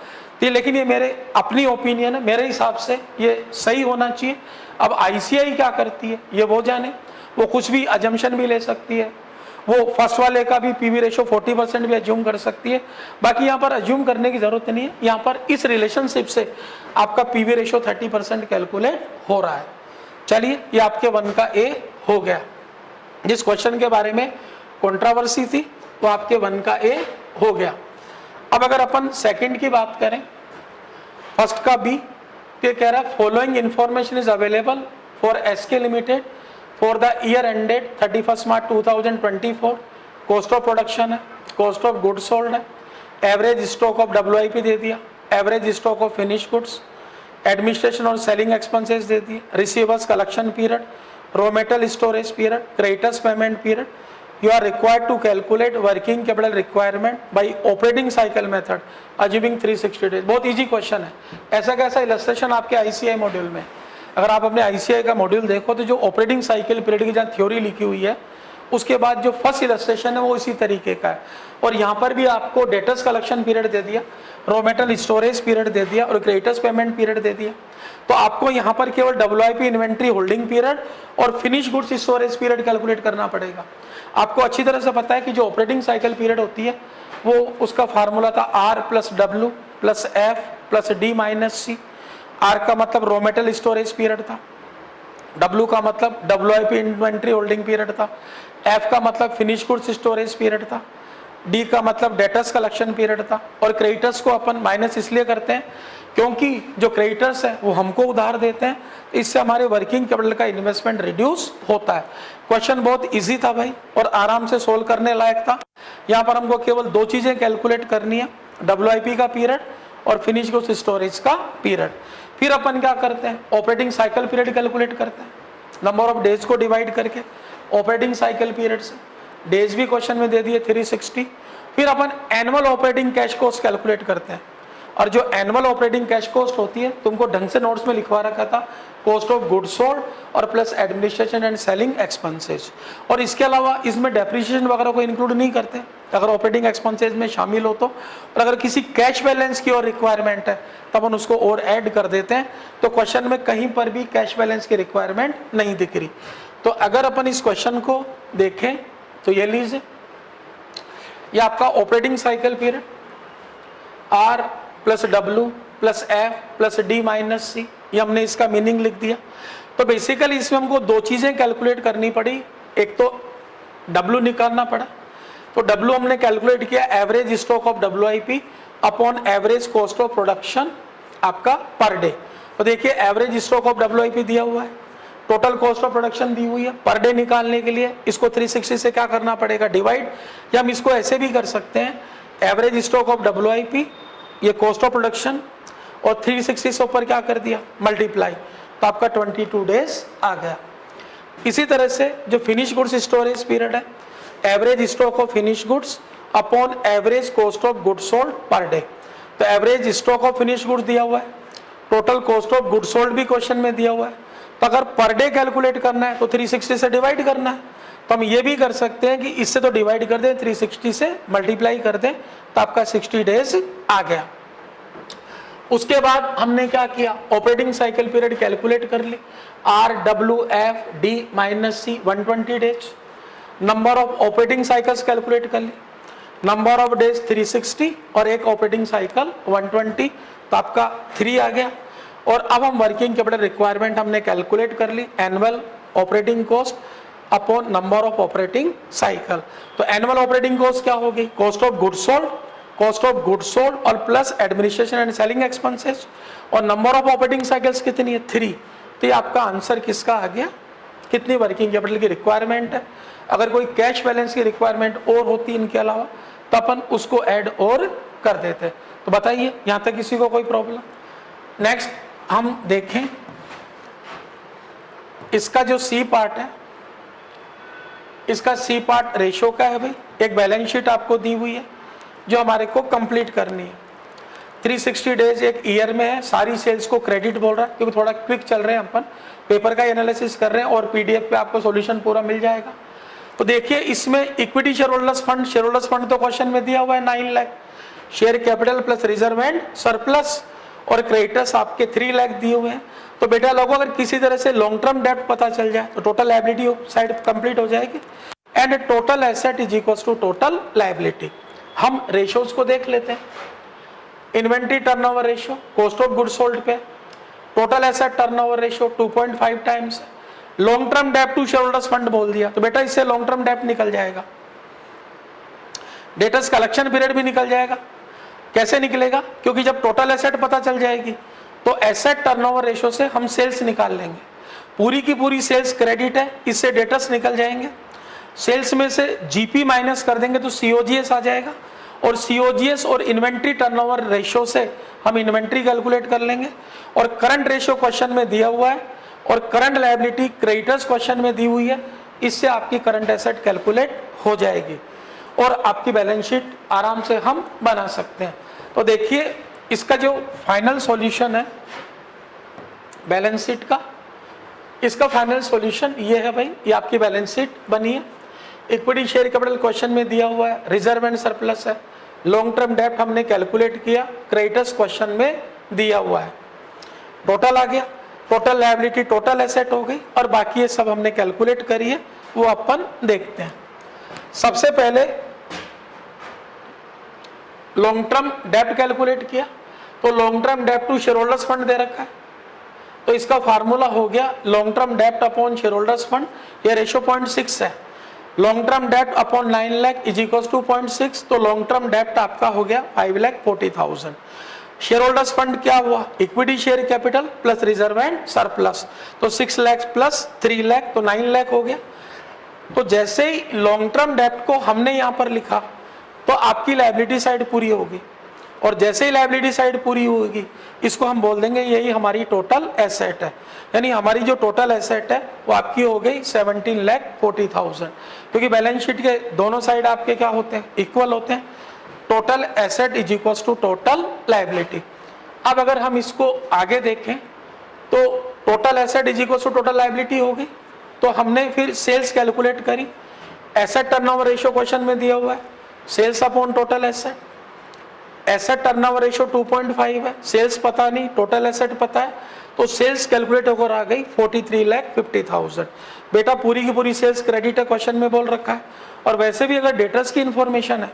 लेकिन ये मेरे अपनी ओपिनियन है, मेरे हिसाब से ये सही होना चाहिए। अब ICI क्या करती है ये वो जाने, वो कुछ भी अजम्पशन भी ले सकती है, वो फर्स्ट वाले का भी पीवी रेशियो 40% भी अज्यूम कर सकती है। बाकी यहाँ पर अज्यूम करने की जरूरत नहीं है, यहाँ पर इस रिलेशनशिप से आपका पीवी रेशियो 30% कैलकुलेट हो रहा है। चलिए, ये आपके 1 का A हो गया। जिस क्वेश्चन के बारे में कंट्रोवर्सी थी तो आपके 1 का A हो गया। अब अगर अपन सेकंड की बात करें, फर्स्ट का B, ये कह रहा है following information is available for SK limited for the year ended 31 March 2024। Cost of production है, कॉस्ट ऑफ गुड्स सोल्ड है, एवरेज स्टॉक ऑफ WIP दे दिया, average stock of finish goods, administration और सेलिंग एक्सपेंसेस दे दिए, receivers collection period, raw material storage period, creditors payment period. You are required to calculate working capital requirement by operating cycle method assuming 360 days। बहुत easy question है। ऐसा कैसा illustration आपके ICI module में, अगर आप अपने ICI का मॉड्यूल देखो तो जो ऑपरेटिंग साइकिल पीरियड की जहाँ थ्योरी लिखी हुई है उसके बाद जो फर्स्ट इलस्ट्रेशन है वो इसी तरीके का है। और यहाँ पर भी आपको डेटर्स कलेक्शन पीरियड दे दिया, रॉ मेटेरियल स्टोरेज पीरियड दे दिया और क्रेडिटर्स पेमेंट पीरियड दे दिया। तो आपको यहाँ पर केवल WIP इन्वेंट्री होल्डिंग पीरियड और finish goods storage period calculate करना पड़ेगा। आपको अच्छी तरह से पता है कि जो ऑपरेटिंग साइकिल पीरियड होती है वो उसका फार्मूला था R+W+F+D-C। R का मतलब रॉ मेटेरियल स्टोरेज पीरियड था, W का मतलब WIP इन्वेंट्री होल्डिंग पीरियड था, F का मतलब फिनिश गुड्स स्टोरेज पीरियड था, D का मतलब डेटर्स कलेक्शन पीरियड था। और क्रेडिटर्स को अपन माइनस इसलिए करते हैं क्योंकि जो क्रेडिटर्स है वो हमको उधार देते हैं, इससे हमारे वर्किंग कैपिटल का इन्वेस्टमेंट रिड्यूस होता है। क्वेश्चन बहुत इजी था भाई और आराम से सोल्व करने लायक था। यहाँ पर हमको केवल 2 चीजें कैलकुलेट करनी है, WIP का पीरियड और फिनिश गुड्स स्टोरेज का पीरियड। फिर अपन क्या करते हैं, ऑपरेटिंग साइकिल पीरियड कैलकुलेट करते हैं, नंबर ऑफ डेज को डिवाइड करके ऑपरेटिंग साइकिल पीरियड से। डेज भी क्वेश्चन में दे दिए 360। फिर अपन annual operating cash cost calculate करते हैं, और जो एनुअल ऑपरेटिंग कैश कॉस्ट होती है तुमको ढंग से नोट्स में लिखवा रखा था, कॉस्ट ऑफ गुड्स सोल्ड और plus administration and selling expenses. और इसके अलावा इसमें डेप्रिसिएशन वगैरह को इंक्लूड नहीं करते अगर ऑपरेटिंग एक्सपेंसेस में शामिल हो तो। और अगर किसी कैश बैलेंस की और रिक्वायरमेंट है तब हम उसको और ऐड कर देते हैं। तो क्वेश्चन में कहीं पर भी कैश बैलेंस की रिक्वायरमेंट नहीं दिख रही। तो अगर अपन इस क्वेश्चन को देखें तो ये लीजिए, ये आपका ऑपरेटिंग साइकिल पीरियड R+W+F+D-C, ये हमने इसका मीनिंग लिख दिया। तो बेसिकली इसमें हमको 2 चीजें कैलकुलेट करनी पड़ी, एक तो W निकालना पड़ा। तो W हमने कैलकुलेट किया average stock of WIP upon average cost of production आपका पर डे। तो देखिए एवरेज स्टॉक ऑफ WIP दिया हुआ है, टोटल कॉस्ट ऑफ प्रोडक्शन दी हुई है। पर डे निकालने के लिए इसको 360 से क्या करना पड़ेगा, डिवाइड। या हम इसको ऐसे भी कर सकते हैं, एवरेज स्टॉक ऑफ WIP ये कॉस्ट ऑफ प्रोडक्शन और 360 से ऊपर क्या कर दिया, मल्टीप्लाई, तो आपका 22 डेज आ गया। इसी तरह से जो फिनिश गुड्स स्टोरेज पीरियड है, average stock of finish goods upon average cost of goods sold per day. तो average stock of finish goods दिया हुआ है, total cost of good sold भी क्वेश्चन में दिया हुआ है। तो अगर पर डे कैलकुलेट करना है तो 360 से डिवाइड करना है, तो हम ये भी कर सकते हैं कि इससे तो डिवाइड कर दें, 360 से मल्टीप्लाई कर दें, तो आपका 60 डेज आ गया। उसके बाद हमने क्या किया, ऑपरेटिंग साइकिल पीरियड कैलकुलेट कर ली, RWFD minus C 120 days, number of operating cycles calculate कर ली, नंबर ऑफ डेज 360 और एक ऑपरेटिंग साइकिल 120, तो आपका 3 आ गया। और अब हम वर्किंग कैपिटल रिक्वायरमेंट हमने कैलकुलेट कर ली, annual operating cost upon number of operating cycle. तो एनुअल ऑपरेटिंग कॉस्ट क्या होगी, कॉस्ट ऑफ गुड्स सोल्ड और plus administration and selling expenses, और नंबर ऑफ ऑपरेटिंग साइकिल्स कितनी है, 3। तो ये आपका आंसर किसका आ गया, कितनी वर्किंग कैपिटल की रिक्वायरमेंट है। अगर कोई कैश बैलेंस की रिक्वायरमेंट और होती इनके अलावा तो अपन उसको ऐड और कर देते। तो बताइए यहाँ तक किसी को कोई प्रॉब्लम। नेक्स्ट हम देखें इसका जो सी पार्ट है, इसका सी पार्ट रेशो का है भाई। एक बैलेंस शीट आपको दी हुई है जो हमारे को कंप्लीट करनी है। 360 डेज एक ईयर में है, सारी सेल्स को क्रेडिट बोल रहा है क्योंकि थोड़ा क्विक चल रहे हैं, अपन पेपर का एनालिसिस कर रहे हैं और पीडीएफ पे आपको सॉल्यूशन पूरा मिल जाएगा। तो देखिए इसमें इक्विटी शेयरहोल्डर्स फंड तो क्वेश्चन में दिया हुआ है 9 lakh, share capital plus reserve and surplus और क्रेडिटर्स आपके 3 लाख दिए हुए हैं। तो बेटा लोगों अगर किसी तरह से लॉन्ग टर्म डेट पता चल जाए तो टोटल लायबिलिटी साइड कंप्लीट हो जाएगी and total asset is equal to total liability. हम रेशियोज को देख लेते हैं। Inventory turnover ratio cost of goods sold पे, total asset turnover ratio 2.5 times. Long term debt to shareholders fund बोल दिया तो बेटा इससे लॉन्ग टर्म डेट निकल जाएगा, डेटर्स कलेक्शन पीरियड भी निकल जाएगा। कैसे निकलेगा, क्योंकि जब टोटल एसेट पता चल जाएगी तो एसेट टर्नओवर रेशियो से हम सेल्स निकाल लेंगे। पूरी की पूरी सेल्स क्रेडिट है, इससे डेटर्स निकल जाएंगे। सेल्स में से जीपी माइनस कर देंगे तो सीओजीएस आ जाएगा और सीओजीएस और इन्वेंट्री टर्नओवर रेशियो से हम इन्वेंट्री कैलकुलेट कर लेंगे। और करंट रेशियो क्वेश्चन में दिया हुआ है और करंट लायबिलिटी क्रेडिटर्स क्वेश्चन में दी हुई है, इससे आपकी करंट एसेट कैलकुलेट हो जाएगी और आपकी बैलेंस शीट आराम से हम बना सकते हैं। तो देखिए इसका जो फाइनल सॉल्यूशन है बैलेंस शीट का, इसका फाइनल सॉल्यूशन ये है भाई, ये आपकी बैलेंस शीट बनी है। इक्विटी शेयर कैपिटल क्वेश्चन में दिया हुआ है, रिजर्व एंड सरप्लस है, लॉन्ग टर्म डेट हमने कैलकुलेट किया, क्रेडिटर्स क्वेश्चन में दिया हुआ है, टोटल आ गया, टोटल लायबिलिटी टोटल एसेट हो गई और बाकी ये सब हमने कैलकुलेट करी है, वो अपन देखते हैं। सबसे पहले लॉन्ग टर्म डेट कैलकुलेट किया, तो long term debt to shareholders fund दे रखा है, तो इसका फार्मूला हो गया long term debt upon shareholders fund, ये रेशियो 0.6 है। Long term debt upon 9 lakh is equal to 0.6, तो लॉन्ग टर्म डेट आपका हो गया 5,40,000। शेयर होल्डर्स फंड क्या हुआ, equity share capital plus reserve and surplus, तो 6 लाख प्लस 3 लाख तो 9 लाख हो गया। तो जैसे ही लॉन्ग टर्म डेट को हमने यहाँ पर लिखा तो आपकी लायबिलिटी साइड पूरी होगी और जैसे ही लायबिलिटी साइड पूरी होगी इसको हम बोल देंगे यही हमारी टोटल एसेट है, यानी हमारी जो टोटल एसेट है वो आपकी हो गई 17,40,000, क्योंकि बैलेंस शीट के दोनों साइड आपके क्या होते हैं, इक्वल होते हैं। Total asset is equal to total liability. अब अगर हम इसको आगे देखें तो total asset is equal to total liability हो गई, तो हमने फिर सेल्स कैलकुलेट करी। एसेट टर्नओवर रेशियो क्वेश्चन में दिया हुआ है, sales upon total asset, asset turnover ratio 2.5 है, सेल्स पता नहीं टोटल एसेट पता है, तो सेल्स कैलकुलेट होकर आ गई 43,50,000। बेटा पूरी की पूरी सेल्स क्रेडिट है, क्वेश्चन में बोल रखा है। और वैसे भी अगर डेटर्स की इंफॉर्मेशन है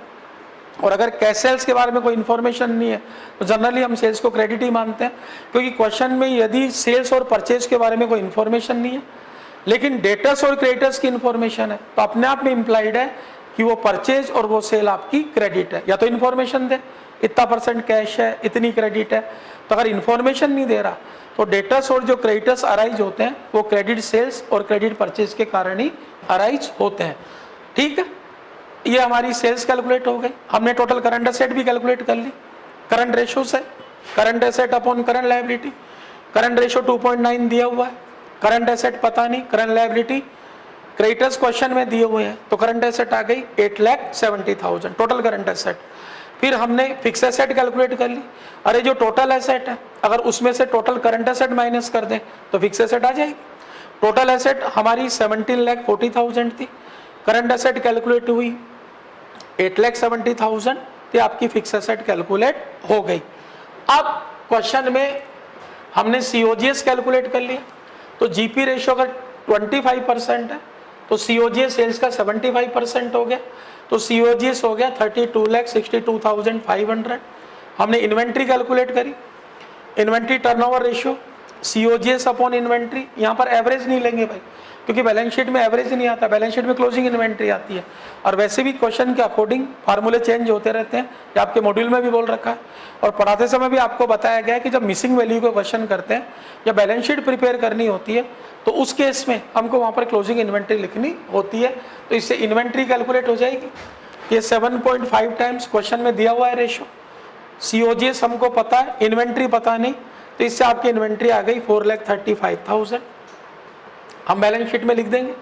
और अगर कैश सेल्स के बारे में कोई इन्फॉर्मेशन नहीं है तो जनरली हम सेल्स को क्रेडिट ही मानते हैं, क्योंकि क्वेश्चन में यदि सेल्स और परचेज के बारे में कोई इन्फॉर्मेशन नहीं है लेकिन डेटर्स और क्रेडिटर्स की इन्फॉर्मेशन है तो अपने आप में इंप्लाइड है कि वो परचेज और वो सेल आपकी क्रेडिट है। या तो इन्फॉर्मेशन दे इतना % कैश है, इतनी क्रेडिट है, तो अगर इन्फॉर्मेशन नहीं दे रहा तो डेटर्स और जो क्रेडिटर्स अराइज होते हैं वो क्रेडिट सेल्स और क्रेडिट परचेज के कारण ही अराइज होते हैं। ठीक है, ये हमारी सेल्स कैलकुलेट हो गई। हमने टोटल करंट एसेट भी कैलकुलेट कर ली करंट रेशियो से, current asset upon current liability, current ratio 2.9 दिया हुआ है, करंट एसेट पता नहीं, करंट लायबिलिटी क्रेडिटर्स क्वेश्चन में दिए हुए हैं, तो करंट एसेट आ गई 8,70,000 टोटल करंट एसेट। फिर हमने फिक्स एसेट कैलकुलेट कर ली। अरे जो टोटल एसेट है अगर उसमें से टोटल करंट एसेट माइनस कर दें तो फिक्स एसेट आ जाएगी। टोटल एसेट हमारी 17,40,000 थी, करंट एसेट कैलकुलेट हुई 8,70,000, तो आपकी फिक्स एसेट कैलकुलेट हो गई। अब क्वेश्चन में हमने सीओजीएस कैलकुलेट कर लिया, तो जीपी रेशियो अगर 25% है तो सीओजीएस सेल्स का 75% हो गया, तो सीओजीएस हो गया 32,62,500। हमने इन्वेंट्री कैलकुलेट करी, inventory turnover ratio COGS upon inventory, यहाँ पर एवरेज नहीं लेंगे भाई क्योंकि बैलेंस शीट में एवरेज नहीं आता, बैलेंस शीट में क्लोजिंग इन्वेंट्री आती है। और वैसे भी क्वेश्चन के अकॉर्डिंग फार्मूले चेंज होते रहते हैं, ये आपके मॉड्यूल में भी बोल रखा है और पढ़ाते समय भी आपको बताया गया है कि जब मिसिंग वैल्यू को क्वेश्चन करते हैं या बैलेंस शीट प्रिपेयर करनी होती है तो उस केस में हमको वहाँ पर क्लोजिंग इन्वेंट्री लिखनी होती है, तो इससे इन्वेंट्री कैलकुलेट हो जाएगी। ये 7.5 टाइम्स क्वेश्चन में दिया हुआ है रेशियो। सीओजीएस हमको पता है, इन्वेंट्री पता नहीं, तो इससे आपकी इन्वेंट्री आ गई 4,35,000, हम बैलेंस शीट में लिख देंगे।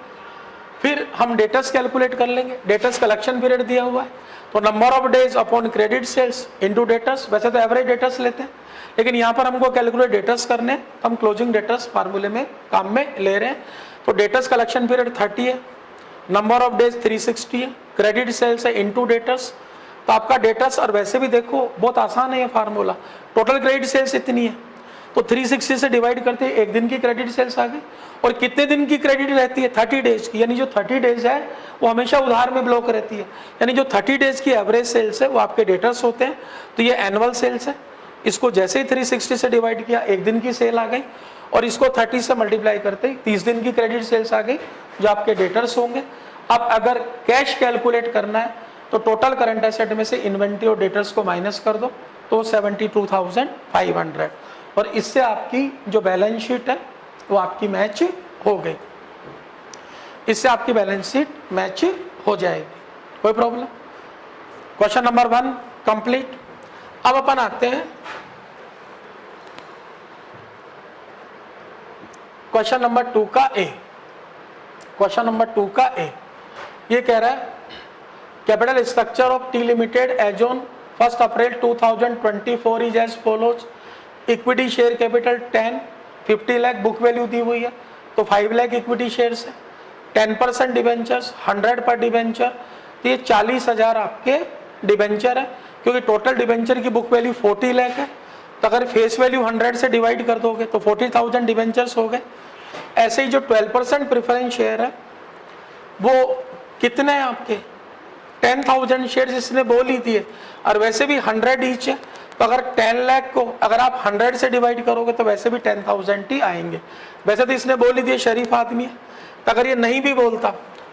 फिर हम डेटर्स कैलकुलेट कर लेंगे, डेटर्स कलेक्शन पीरियड दिया हुआ है तो number of days upon credit sales into debtors, वैसे तो एवरेज डेटर्स लेते हैं लेकिन यहाँ पर हमको कैलकुलेट डेटर्स करने हैं, हम क्लोजिंग डेटर्स फार्मूले में काम में ले रहे हैं। तो डेटर्स कलेक्शन पीरियड 30 है, नंबर ऑफ डेज 360 है, क्रेडिट सेल्स है इनटू डेटर्स, तो आपका डेटर्स, और वैसे भी देखो बहुत आसान है ये फार्मूला, टोटल क्रेडिट सेल्स इतनी है तो 360 से डिवाइड करते हैं, एक दिन की क्रेडिट सेल्स आ गई। और कितने दिन की क्रेडिट रहती है? 30 डेज की, यानी जो 30 डेज है वो हमेशा उधार में ब्लॉक रहती है, यानी जो 30 डेज की एवरेज सेल्स है वो आपके डेटर्स होते हैं, तो ये एनुअल सेल्स है। इसको जैसे ही 360 से डिवाइड किया एक दिन की सेल आ गई और इसको 30 से मल्टीप्लाई करते ही 30 दिन की क्रेडिट सेल्स आ गई जो आपके डेटर्स होंगे। अब अगर कैश कैलकुलेट करना है तो टोटल करंट एसेट में से इन्वेंट्री और डेटर्स को माइनस कर दो तो 72,500, और इससे आपकी जो बैलेंस शीट है वो आपकी मैच हो गई, इससे आपकी बैलेंस शीट मैच हो जाएगी, कोई प्रॉब्लम। Question number 1 complete. अब अपन आते हैं क्वेश्चन नंबर 2 का ए। क्वेश्चन नंबर 2 का ए ये कह रहा है capital structure of T limited as on 1 April 2024 is as follows. Equity share capital 10, 50 lakh book value दी हुई है तो 5 लाख इक्विटी शेयर्स है, 10% डिबेंचर्स 100 पर डिबेंचर, तो ये 40,000 आपके डिबेंचर है क्योंकि टोटल डिबेंचर की बुक वैल्यू 40 लाख है, तो अगर फेस वैल्यू 100 से डिवाइड कर दोगे तो 40,000 डिबेंचर्स हो गए। ऐसे ही जो 12% प्रेफरेंस शेयर है वो कितने हैं आपके 10,000 शेयर्स इसने बोल ही दिए, और वैसे भी 100 ईच है, तो अगर 10 लाख को अगर आप 100 से डिवाइड करोगे तो वैसे भी 10,000 ही आएंगे। वैसे तो इसने बोल ही दिया शरीफ आदमी है, तो अगर ये नहीं भी बोलता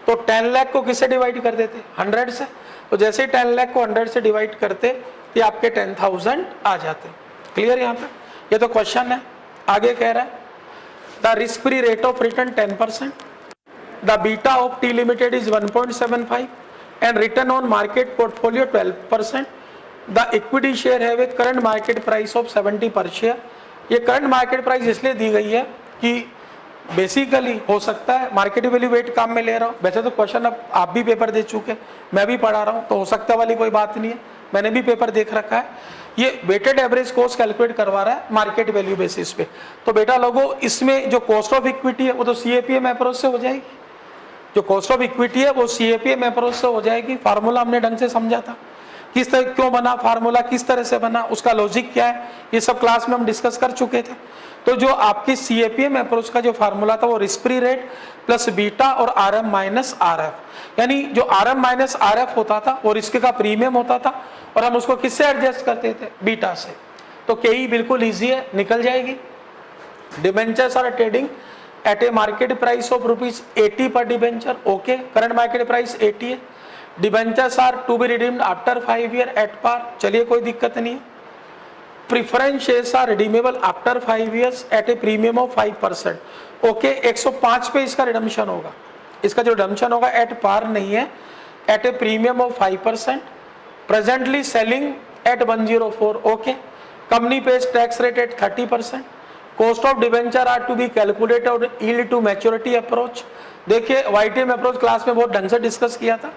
तो 10 लाख को किससे डिवाइड कर देते 100 से, तो जैसे ही 10 लाख को 100 से डिवाइड करते ये आपके 10,000 आ जाते। क्लियर यहाँ पे? ये तो क्वेश्चन है। आगे कह रहा है the risk free rate of return 10%, the beta of T limited is 1.75 and return on market portfolio 12%. The equity share have a current market price of 70 per share. ये करंट मार्केट प्राइस इसलिए दी गई है कि basically हो सकता है market value wait काम में ले रहा हूँ, वैसे तो क्वेश्चन अब आप भी पेपर दे चुके, मैं भी पढ़ा रहा हूँ, तो हो सकता वाली कोई बात नहीं है, मैंने भी पेपर देख रखा है। ये वेटेड एवरेज कॉस्ट कैलकुलेट करवा रहा है मार्केट वैल्यू बेसिस पे, तो बेटा लोगों इसमें जो कॉस्ट ऑफ इक्विटी है वो तो CAPM अप्रोच से हो जाएगी, जो कॉस्ट ऑफ इक्विटी है वो CAPM अप्रोच से हो जाएगी। फार्मूला हमने ढंग से समझा था, किस तरह क्यों बना फार्मूला, किस तरह से बना, उसका लॉजिक क्या है, ये सब क्लास में हम डिस्कस कर चुके थे। तो जो आपकी CAPM अप्रोच का जो फार्मूला था वो risk free rate plus beta और RM माइनस RF, यानी जो RM माइनस RF होता था वो रिस्क का प्रीमियम होता था और हम उसको किससे एडजस्ट करते थे बीटा से। तो KE बिल्कुल ईजी है, निकल जाएगी। Debentures are trading at a market price of ₹80 per debenture, okay, current market price 80 है। debentures are to be redeemed after 5 year at par, चलिए कोई दिक्कत नहीं है। preference shares are redeemable after 5 years at a premium of 5%, okay, 105 पे इसका redemption होगा, इसका जो रिडम्पशन होगा एट पार नहीं है, at a premium of 5%, presently selling at 104, okay, company pays tax rate at 30%, cost of debenture are to be calculated on yield to maturity approach, देखिए YTM approach class में बहुत ढंग से discuss किया था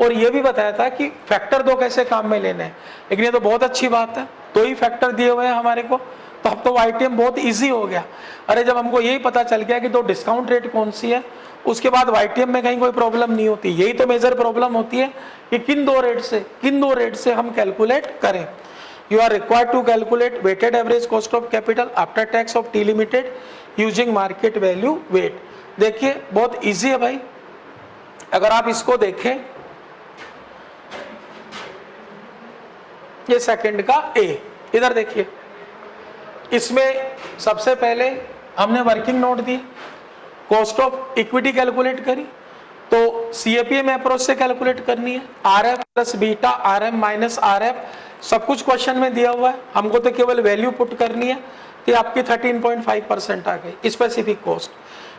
और ये भी बताया था कि फैक्टर 2 कैसे काम में लेने हैं, लेकिन ये तो बहुत अच्छी बात है, 2 ही फैक्टर दिए हुए हैं हमारे को, तो अब तो YTM बहुत इजी हो गया। अरे जब हमको यही पता चल गया कि 2 डिस्काउंट रेट कौन सी है, उसके बाद YTM में कहीं कोई प्रॉब्लम नहीं होती। यही तो मेजर प्रॉब्लम होती है कि किन दो रेट से हम कैलकुलेट करें। You are required to calculate weighted average cost of capital after tax of T limited using market value weight. देखिए बहुत इजी है भाई, अगर आप इसको देखें, ये सेकंड का ए, इधर देखिए, इसमें सबसे पहले हमने working note the, cost of equity calculate करी, तो सीएपीएम अप्रोच से कैलकुलेट करनी है, RF plus beta, RM minus RF, सब कुछ क्वेश्चन में दिया हुआ है, हमको तो केवल वैल्यू पुट करनी है, तो आपकी 13.5% आ गई स्पेसिफिक कॉस्ट।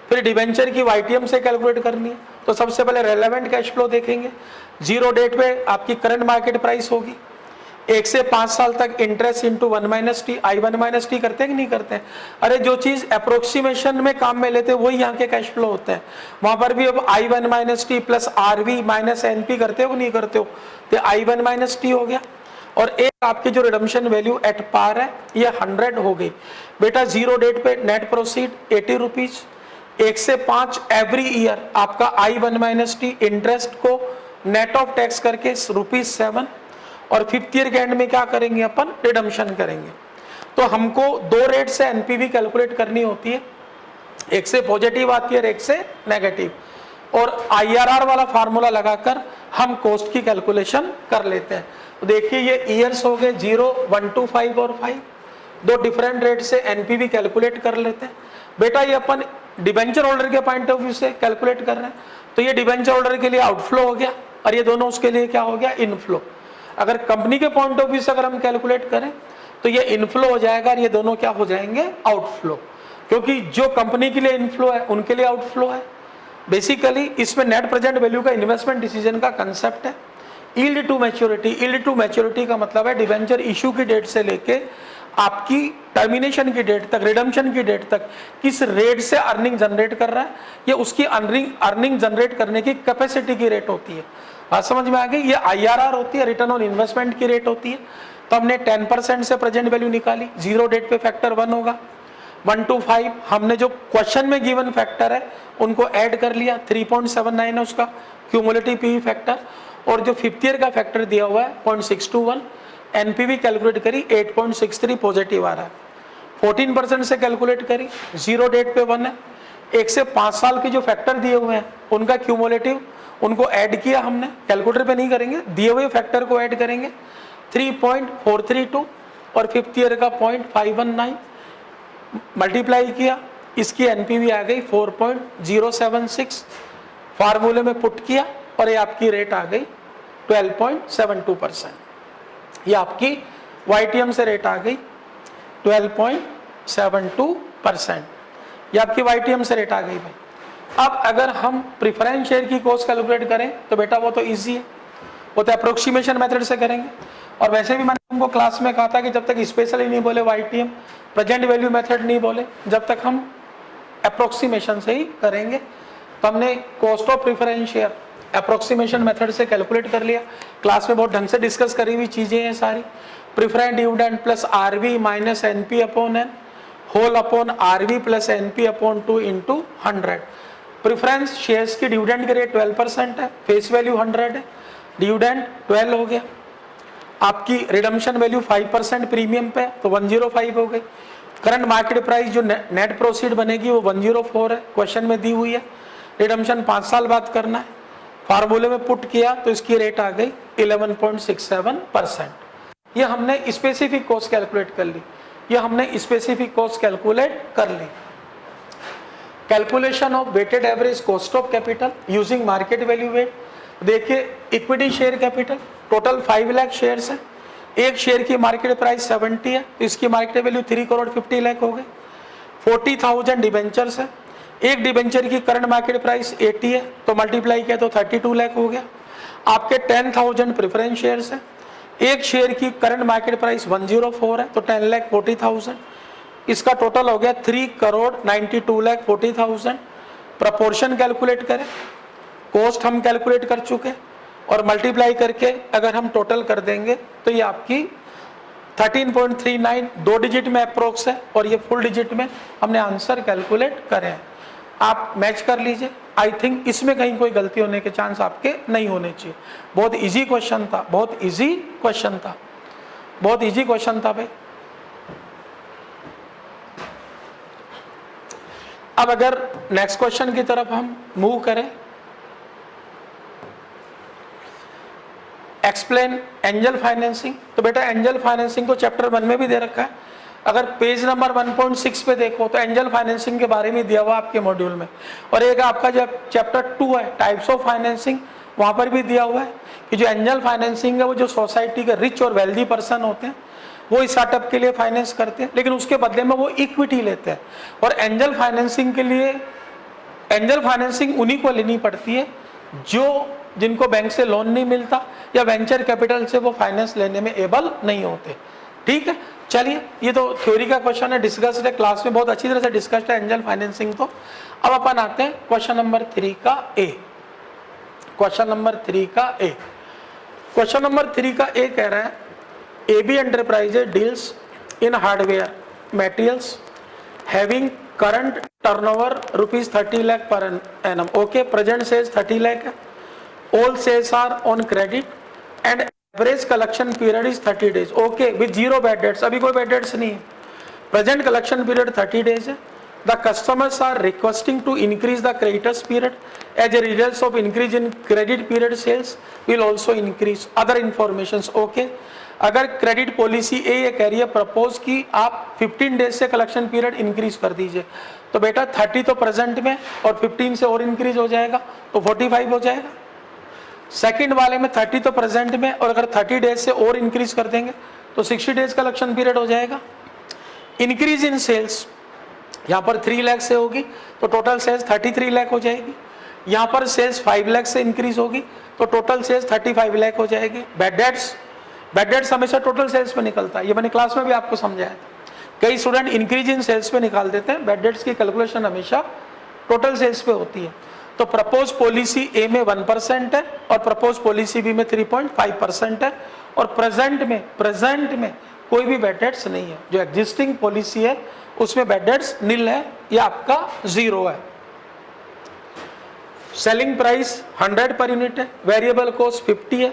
फिर डिवेंचर की YTM से कैलकुलेट करनी है, तो सबसे पहले रेलेवेंट कैश फ्लो देखेंगे, जीरो डेट पे आपकी करंट मार्केट प्राइस होगी, 1 से 5 साल तक interest into 1 minus T, I1 minus T करते हैं कि नहीं करते हैं? अरे जो चीज अप्रोक्सीमेशन में काम में लेते हैं वही यहाँ के कैश फ्लो होते हैं, वहां पर भी अब I1 minus T plus RV minus NP करते हो कि नहीं करते हो, तो I1 माइनस टी हो गया। और एक आपकी जो रिडम्पशन वैल्यू एट पार है ये 100 हो गई बेटा। जीरो डेट पे नेट प्रोसीड 80 रुपीज, 1 से 5 एवरी ईयर आपका I1 माइनस टी इंटरेस्ट को नेट ऑफ टैक्स करके ₹7, और 5th ईयर के एंड में क्या करेंगे अपन, रिडम्पशन करेंगे। तो हमको 2 रेट से एनपीवी कैलकुलेट करनी होती है, एक से पॉजिटिव आती है और एक से नेगेटिव, और IRR वाला फार्मूला लगाकर हम कॉस्ट की कैलकुलेशन कर लेते हैं। तो देखिए ये ईयर्स हो गए 0, 1 to 5 और 5, 2 डिफरेंट रेट से एनपीवी कैलकुलेट कर लेते हैं बेटा। ये अपन डिबेंचर होल्डर के पॉइंट ऑफ व्यू से कैलकुलेट कर रहे हैं, तो ये डिबेंचर होल्डर के लिए आउटफ्लो हो गया और ये दोनों उसके लिए क्या हो गया, इनफ्लो। अगर कंपनी के पॉइंट ऑफ व्यू से अगर हम कैलकुलेट करें तो ये इनफ्लो हो जाएगा और ये दोनों क्या हो जाएंगे, आउटफ्लो, क्योंकि जो कंपनी के लिए इनफ्लो है उनके लिए आउटफ्लो है। बेसिकली इसमें नेट प्रेजेंट वैल्यू का इन्वेस्टमेंट डिसीजन का कंसेप्ट है। Yield to maturity, yield to maturity का मतलब है डिबेंचर इशू की डेट से लेके आपकी टर्मिनेशन की डेट तक, रिडम्पशन की डेट तक किस रेट से अर्निंग जनरेट कर रहा है, ये उसकी अर्निंग जनरेट करने की कैपेसिटी की रेट होती है। बात समझ में आ गई? ये IRR होती है, रिटर्न ऑन इन्वेस्टमेंट की रेट होती है। तो हमने 10% से प्रेजेंट वैल्यू निकाली, जीरो डेट पे फैक्टर 1 होगा, 1 to 5 हमने जो क्वेश्चन में गिवन फैक्टर है उनको ऐड कर लिया, 3.79 है उसका क्यूमुलेटिव पीवी फैक्टर, और जो 5th ईयर का फैक्टर दिया हुआ है 0.621, एनपीवी कैलकुलेट करी 8.63 पॉजिटिव आ रहा है, 14% से कैलकुलेट करी, जीरो डेट पे 1 है, 1 से 5 साल के जो फैक्टर दिए हुए हैं उनका क्यूमुलेटिव, उनको ऐड किया हमने, कैलकुलेटर पे नहीं करेंगे, दिए हुए फैक्टर को ऐड करेंगे, 3.432 और 5th ईयर का 0.519 मल्टीप्लाई किया, इसकी एनपीवी आ गई 4.076, फार्मूले में पुट किया और ये आपकी रेट आ गई 12.72%। ये आपकी YTM से रेट आ गई 12.72%, ये आपकी YTM से रेट आ गई भाई। अब अगर हम प्रिफरेंस शेयर की कॉस्ट कैलकुलेट करें तो बेटा वो तो इजी है, वो तो अप्रोक्सीमेशन मेथड से करेंगे। और वैसे भी मैंने तुमको क्लास में कहा था कि जब तक स्पेशली नहीं बोले YTM, प्रेजेंट वैल्यू मेथड नहीं बोले, जब तक हम अप्रोक्सीमेशन से ही करेंगे। तो हमने cost of preference share approximation method से कैलकुलेट कर लिया, क्लास में बहुत ढंग से डिस्कस करी हुई चीजें हैं सारी। Preference dividend plus RV minus NP upon N whole upon RV plus NP upon 2 into 100। Preference shares की डिविडेंड की रेट 12% है, फेस वैल्यू 100 है, डिविडेंड 12 हो गया, आपकी रिडम्पशन वैल्यू 5% प्रीमियम पे तो 105 हो गई। करंट मार्केट प्राइस जो नेट प्रोसीड बनेगी वो 104 है, क्वेश्चन में दी हुई है। रिडम्पशन 5 साल बाद करना है, फार्मूले में पुट किया तो इसकी रेट आ गई 11.67%। ये हमने स्पेसिफिक कॉस्ट कैलकुलेट कर ली, ये हमने स्पेसिफिक कॉस्ट कैलकुलेट कर ली। Calculation of weighted average cost of capital using market value weight. देखिए equity share capital total 5 lakh shares है, एक शेयर की मार्केट प्राइस 70 है तो इसकी मार्केट वैल्यू 3 करोड़ 50 लाख हो गई। 40,000 डिबेंचर्स है, एक डिबेंचर की करंट मार्केट प्राइस 80 है तो मल्टीप्लाई किया तो 32 लाख हो गया। आपके 10,000 प्रेफरेंस शेयर्स है, एक शेयर की करंट मार्केट प्राइस 104 है तो 10,40,000, इसका टोटल हो गया 3 करोड़ 92 लाख 40,000। प्रपोर्शन कैलकुलेट करें, कॉस्ट हम कैलकुलेट कर चुके, और मल्टीप्लाई करके अगर हम टोटल कर देंगे तो ये आपकी 13.39 2 डिजिट में अप्रोक्स है, और ये फुल डिजिट में हमने आंसर कैलकुलेट करे हैं। आप मैच कर लीजिए। आई थिंक इसमें कहीं कोई गलती होने के चांस आपके नहीं होने चाहिए। बहुत इजी क्वेश्चन था, बहुत इजी क्वेश्चन था, बहुत इजी क्वेश्चन था भाई। अब अगर नेक्स्ट क्वेश्चन की तरफ हम मूव करें, एक्सप्लेन एंजल फाइनेंसिंग। तो बेटा एंजल फाइनेंसिंग को चैप्टर 1 में भी दे रखा है। अगर पेज नंबर 1.6 पे देखो तो एंजल फाइनेंसिंग के बारे में दिया हुआ आपके मॉड्यूल में, और एक आपका जब चैप्टर 2 है टाइप्स ऑफ फाइनेंसिंग, वहां पर भी दिया हुआ है कि जो एंजल फाइनेंसिंग है वो जो सोसाइटी के रिच और वेल्दी पर्सन होते हैं वो स्टार्टअप के लिए फाइनेंस करते हैं, लेकिन उसके बदले में वो इक्विटी लेते हैं। और एंजल फाइनेंसिंग के लिए एंजल फाइनेंसिंग उन्हीं को लेनी पड़ती है जिनको बैंक से लोन नहीं मिलता या वेंचर कैपिटल से वो फाइनेंस लेने में एबल नहीं होते। ठीक है, चलिए ये तो थ्योरी का क्वेश्चन है, डिस्कस्ड है, क्लास में बहुत अच्छी तरह से डिस्कस्ड है एंजल फाइनेंसिंग। तो अब अपन आते हैं क्वेश्चन नंबर 3 का ए। क्वेश्चन नंबर 3 का ए, क्वेश्चन नंबर 3 का ए कह रहा है AB Enterprises deals in hardware materials having current turnover rupees 30 lakh per annum. Okay, present sales 30 lakh है, all sales are on credit and average collection period is 30 days. Okay, with zero bad debts, अभी कोई bad debts नहीं है, present collection period 30 days है। The customers are requesting to increase the creditors period. As a result of increase in credit period, sales will also increase. Other informations, okay. अगर credit policy A ये कह रही है propose की आप 15 days से collection period increase कर दीजिए, तो बेटा 30 तो प्रेजेंट में और 15 से और इंक्रीज हो जाएगा तो 45 हो जाएगा। सेकंड वाले में 30 तो प्रेजेंट में और अगर 30 डेज से और इंक्रीज कर देंगे तो 60 डेज कलेक्शन पीरियड हो जाएगा। इंक्रीज इन सेल्स यहाँ पर 3 लाख से होगी तो टोटल सेल्स 33 लाख हो जाएगी। यहाँ पर सेल्स 5 लाख से इंक्रीज होगी तो टोटल सेल्स 35 लाख हो जाएगी। बैड डेट्स हमेशा टोटल सेल्स में निकलता है, ये मैंने क्लास में भी आपको समझाया था। कई स्टूडेंट इंक्रीज इन सेल्स पे निकाल देते हैं, बैड डेट्स की कैलकुलेशन हमेशा टोटल सेल्स पे होती है। तो प्रपोज पॉलिसी ए में 1% है और प्रपोज पॉलिसी बी में 3.5% है, और प्रेजेंट में कोई भी बैड डेट्स नहीं है। जो एग्जिस्टिंग पॉलिसी है उसमें बैड डेट्स नील है, या आपका 0 है। सेलिंग प्राइस 100 पर यूनिट है, वेरिएबल कॉस्ट 50 है,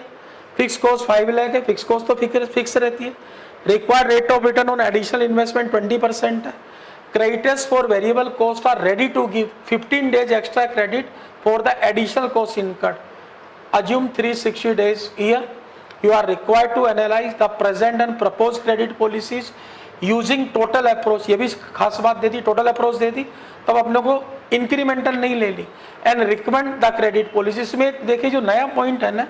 फिक्स कॉस्ट 5 लाख है, फिक्स कॉस्ट तो फिक्स रहती है। Required rate of return on additional investment 20% है। Creditors for variable cost are ready to give 15 days extra credit for the additional cost incurred. Assume 360 days year. You are required to analyze the present and propose credit policies using total approach. ये भी खास बात दे दी, total approach दे दी, तब अपने को incremental नहीं ले ली। And recommend the credit policy. इसमें देखिए जो नया पॉइंट है ना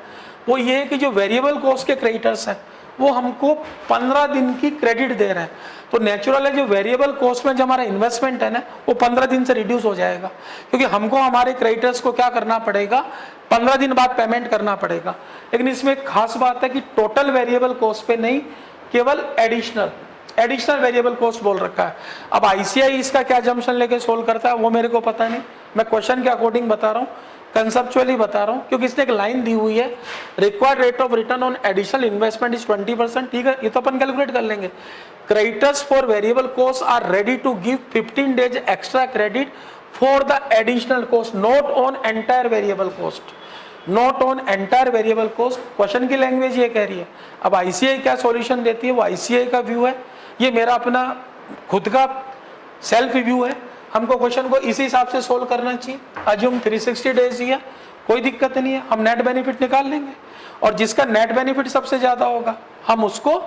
वो ये है कि जो वेरिएबल कॉस्ट के क्रेडिटर्स हैं वो हमको 15 दिन की क्रेडिट दे रहे हैं। तो नेचुरल है जो वेरिएबल कॉस्ट में जो हमारा इन्वेस्टमेंट है ना वो 15 दिन से रिड्यूस हो जाएगा, क्योंकि हमको हमारे क्रेडिटर्स को क्या करना पड़ेगा, 15 दिन बाद पेमेंट करना पड़ेगा। लेकिन इसमें एक खास बात है कि टोटल वेरिएबल कॉस्ट पे नहीं, केवल एडिशनल वेरिएबल कॉस्ट बोल रखा है। अब आईसीआई इसका क्या जम्पशन लेके सोल्व करता है वो मेरे को पता नहीं, मैं क्वेश्चन के अकॉर्डिंग बता रहा हूँ, कंसेप्चुअली बता रहा हूँ, क्योंकि इसने एक लाइन दी हुई है required rate of return on additional investment is 20%। ठीक है, ये तो अपन कैलकुलेट कर लेंगे। Creditors for variable cost are ready to give 15 days extra credit for the additional cost, not on entire variable cost, not on entire variable cost. Question की language ये कह रही है। अब आईसीआई क्या सॉल्यूशन देती है वो आईसीआई का व्यू है, ये मेरा अपना खुद का सेल्फ व्यू है। हमको क्वेश्चन को इसी हिसाब से सोल्व करना चाहिए। अज्यूम 360 डेज है, कोई दिक्कत नहीं है, हम नेट बेनिफिट निकाल लेंगे और जिसका नेट बेनिफिट सबसे ज्यादा होगा हम उसको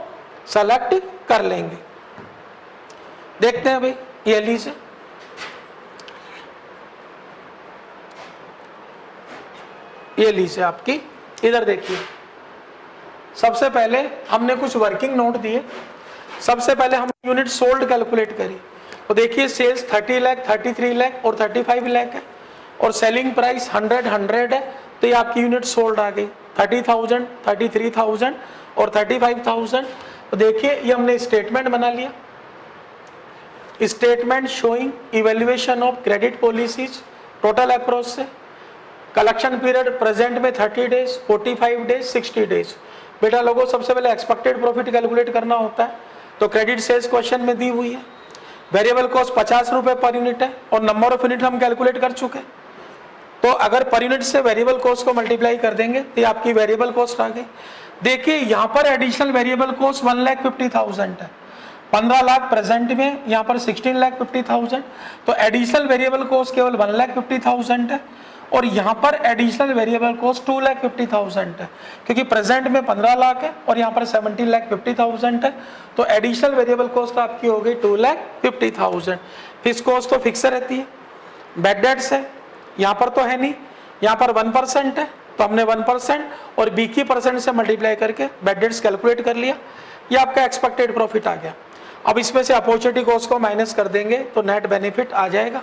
सेलेक्ट कर लेंगे। देखते हैं भाई ये लीजिए, ये लीजिए आपकी, इधर देखिए। सबसे पहले हमने कुछ वर्किंग नोट दिए। सबसे पहले हम यूनिट सोल्ड कैलकुलेट करी, तो देखिए सेल्स 30 लाख, 33 लाख और 35 लाख है, और सेलिंग प्राइस 100 है, तो ये आपकी यूनिट सोल्ड आ गई 30,000, 33,000 और 35,000। तो देखिए ये हमने स्टेटमेंट बना लिया। Statement showing evaluation of credit policies total approach से। कलेक्शन पीरियड प्रेजेंट में 30 डेज, 45 डेज, 60 डेज। बेटा लोगों सबसे पहले एक्सपेक्टेड प्रॉफिट कैलकुलेट करना होता है, तो क्रेडिट सेल्स क्वेश्चन में दी हुई है। वेरिएबल कॉस्ट 50 रुपए पर यूनिट है और नंबर ऑफ यूनिट हम कैलकुलेट कर चुके। तो अगर पर यूनिट से वेरिएबल कॉस्ट को मल्टीप्लाई कर देंगे तो ये आपकी वेरिएबल कॉस्ट आ गई। देखिए यहाँ पर एडिशनल वेरिएबल कॉस्ट 1,50,000 है, 15 लाख प्रेजेंट में, यहाँ पर 16,50,000। तो एडिशनल वेरिएबल कॉस्ट केवल 1,50,000 है और यहाँ पर एडिशनल वेरिएबल कॉस्ट 2,50,000 है, क्योंकि प्रेजेंट में 15 लाख है और यहाँ पर 17,50,000 है। तो एडिशनल वेरिएबल कॉस्ट आपकी हो गई 2,50,000। फिक्स कॉस्ट तो फिक्स रहती है। बैड डेट्स है, यहाँ पर तो है नहीं, यहाँ पर 1% है, तो हमने 1% और बी की परसेंट से मल्टीप्लाई करके बैड डेट्स कैलकुलेट कर लिया। ये आपका एक्सपेक्टेड प्रॉफिट आ गया। अब इसमें से अपॉर्चुनिटी कॉस्ट को माइनस कर देंगे तो नेट बेनिफिट आ जाएगा।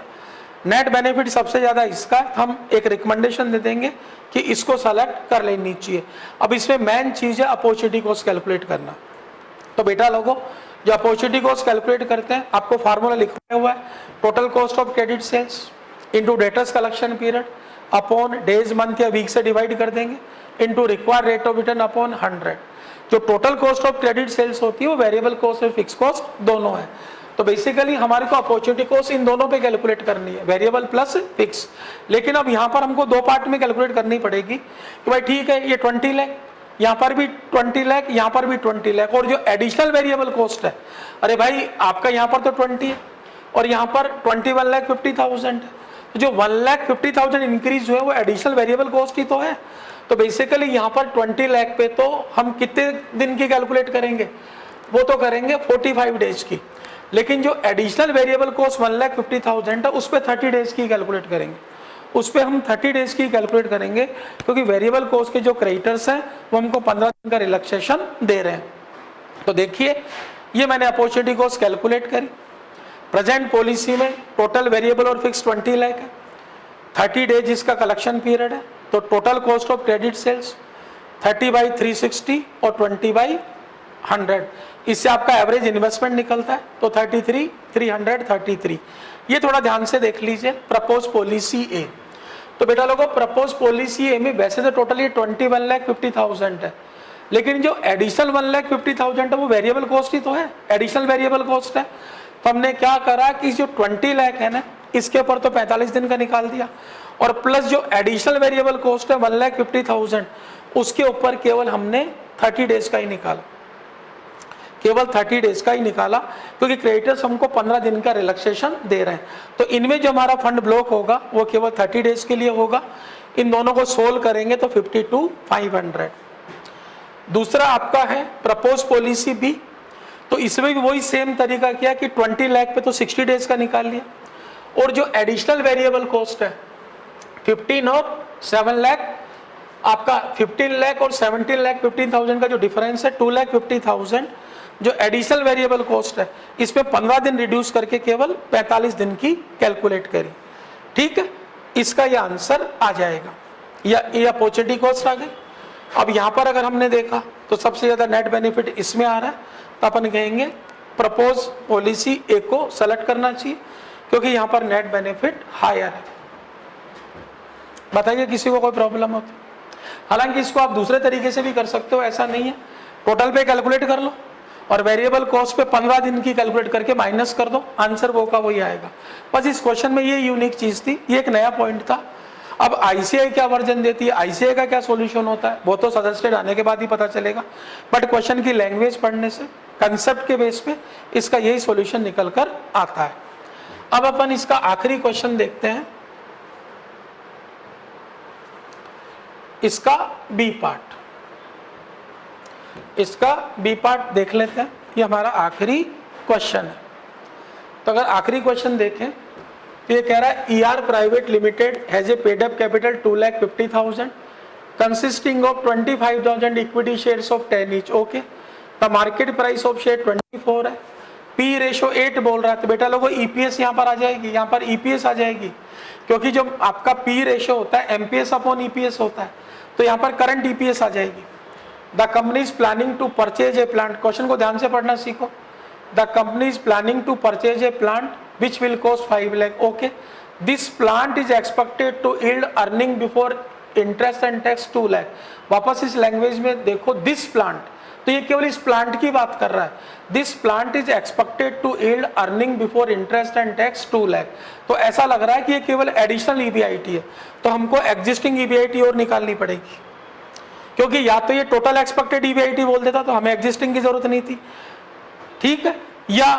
नेट बेनिफिट सबसे ज्यादा इसका, हम एक रिकमेंडेशन दे देंगे कि इसको सेलेक्ट कर लेनी चाहिए। अब इसमें मेन चीज है अपॉर्चुनिटी कॉस्ट कैलकुलेट करना। तो बेटा लोगों जो अपॉर्चुनिटी कॉस्ट कैलकुलेट करते हैं, आपको फार्मूला लिखा हुआ है, total cost of credit sales into debtors collection period upon days, month या वीक से डिवाइड कर देंगे, into required rate of return upon 100। जो total cost of credit sales होती है वो वेरिएबल कॉस्ट और फिक्स कॉस्ट दोनों है। तो बेसिकली हमारे को अपॉर्चुनिटी कॉस्ट इन दोनों पे कैलकुलेट करनी है, वेरिएबल प्लस फिक्स। लेकिन अब यहाँ पर हमको दो पार्ट में कैलकुलेट करनी पड़ेगी कि भाई ठीक है ये 20 लाख, यहाँ पर भी 20 लाख, यहाँ पर भी 20 लाख, और जो एडिशनल वेरिएबल कॉस्ट है, अरे भाई आपका यहाँ पर तो 20 है और यहाँ पर 21,50,000 है। तो जो 1,50,000 इंक्रीज हुए वो एडिशनल वेरिएबल कॉस्ट ही तो है। तो बेसिकली यहाँ पर 20 लाख पे तो हम कितने दिन की कैलकुलेट करेंगे, वो तो करेंगे 45 डेज की। लेकिन जो एडिशनल वेरिएबल कॉस्ट 1,50,000 है उस पर 30 डेज की कैलकुलेट करेंगे, उस पर हम 30 डेज की कैलकुलेट करेंगे, क्योंकि वेरिएबल कॉस्ट के जो क्रेडिटर्स हैं वो हमको 15 दिन का रिलैक्सेशन दे रहे हैं। तो देखिए ये मैंने अपॉर्चुनिटी कॉस्ट कैलकुलेट करी। प्रेजेंट पॉलिसी में टोटल वेरिएबल और फिक्स 20 लाख है, 30 डेज इसका कलेक्शन पीरियड है। तो total cost of credit sales 30/360 और 20/100, इससे आपका एवरेज इन्वेस्टमेंट निकलता है। तो 33,333। ये थोड़ा ध्यान से देख लीजिए प्रपोज पॉलिसी ए। तो बेटा लोगों प्रपोज पॉलिसी ए में वैसे तो टोटल ये 21,50,000 है, लेकिन जो एडिशनल 1,50,000 है वो वेरिएबल कॉस्ट ही तो है, एडिशनल वेरिएबल कॉस्ट है। तो हमने क्या करा कि जो 20 लाख है ना, इसके ऊपर तो 45 दिन का निकाल दिया, और प्लस जो एडिशनल वेरिएबल कॉस्ट है 1,50,000, उसके ऊपर केवल हमने 30 डेज का ही निकाला, केवल 30 डेज का ही निकाला, क्योंकि क्रेडिटर्स हमको 15 दिन का रिलैक्सेशन दे रहे हैं। तो इनमें जो हमारा फंड ब्लॉक होगा वो केवल 30 डेज के लिए होगा। इन दोनों को सोल्व करेंगे तो 52,500। दूसरा आपका है प्रपोज पॉलिसी बी। तो इसमें भी वही सेम तरीका किया कि 20 लाख पे तो 60 डेज का निकाल लिया, और जो एडिशनल वेरिएबल कॉस्ट है 15 और 7 लाख, आपका 15 लाख और 17,15,000 का जो डिफरेंस है 2,50,000 जो एडिशनल वेरिएबल कॉस्ट है, इसमें 15 दिन रिड्यूस करके केवल 45 दिन की कैलकुलेट करी। ठीक है, इसका यह आंसर आ जाएगा, ये अपॉर्चुनिटी कॉस्ट आ गई। अब यहाँ पर अगर हमने देखा तो सबसे ज्यादा नेट बेनिफिट इसमें आ रहा है, तो अपन कहेंगे प्रपोज पॉलिसी ए को सेलेक्ट करना चाहिए, क्योंकि यहाँ पर नेट बेनिफिट हायर है। बताइए किसी को कोई प्रॉब्लम हो तो? हालांकि इसको आप दूसरे तरीके से भी कर सकते हो, ऐसा नहीं है। टोटल पे कैलकुलेट कर लो और वेरिएबल कॉस्ट पे 15 दिन की कैलकुलेट करके माइनस कर दो, आंसर वो का वही आएगा। बस इस क्वेश्चन में ये यूनिक चीज थी, ये एक नया पॉइंट था। अब आईसीआई क्या वर्जन देती है, आईसीआई का क्या सॉल्यूशन होता है, वो तो सजेस्टेड आने के बाद ही पता चलेगा, बट क्वेश्चन की लैंग्वेज पढ़ने से, कंसेप्ट के बेस पे इसका यही सॉल्यूशन निकल कर आता है। अब अपन इसका आखिरी क्वेश्चन देखते हैं, इसका बी पार्ट, इसका बी पार्ट देख लेते हैं। ये हमारा आखिरी क्वेश्चन है। तो अगर आखिरी क्वेश्चन देखें तो ये कह रहा है ER private limited has a paid up capital 2,50,000 consisting of 25,000 equity shares of 10 each. Okay, the market price of share 24 है, पी रेशो 8 बोल रहा है। तो बेटा लोगों EPS यहाँ पर आ जाएगी, यहाँ पर EPS आ जाएगी, क्योंकि जो आपका पी रेशो होता है MPS अपॉन EPS होता है, तो यहाँ पर करंट EPS आ जाएगी। The company is planning to purchase a plant, question को ध्यान से पढ़ना सीखो। The company is planning to purchase a plant which will cost 5 lakh. Okay, this plant is expected to yield earning before interest and tax 2 lakh. वापस इस language में देखो, this plant, तो ये केवल इस प्लांट की बात कर रहा है। This plant is expected to yield earning before interest and tax 2 lakh. तो ऐसा लग रहा है कि ये केवल एडिशनल ईबीआईटी है, तो हमको एग्जिस्टिंग ईबीआईटी और निकालनी पड़ेगी, क्योंकि या तो ये टोटल एक्सपेक्टेड ईबीआईटी बोल देता तो हमें एग्जिस्टिंग की जरूरत नहीं थी, ठीक है, या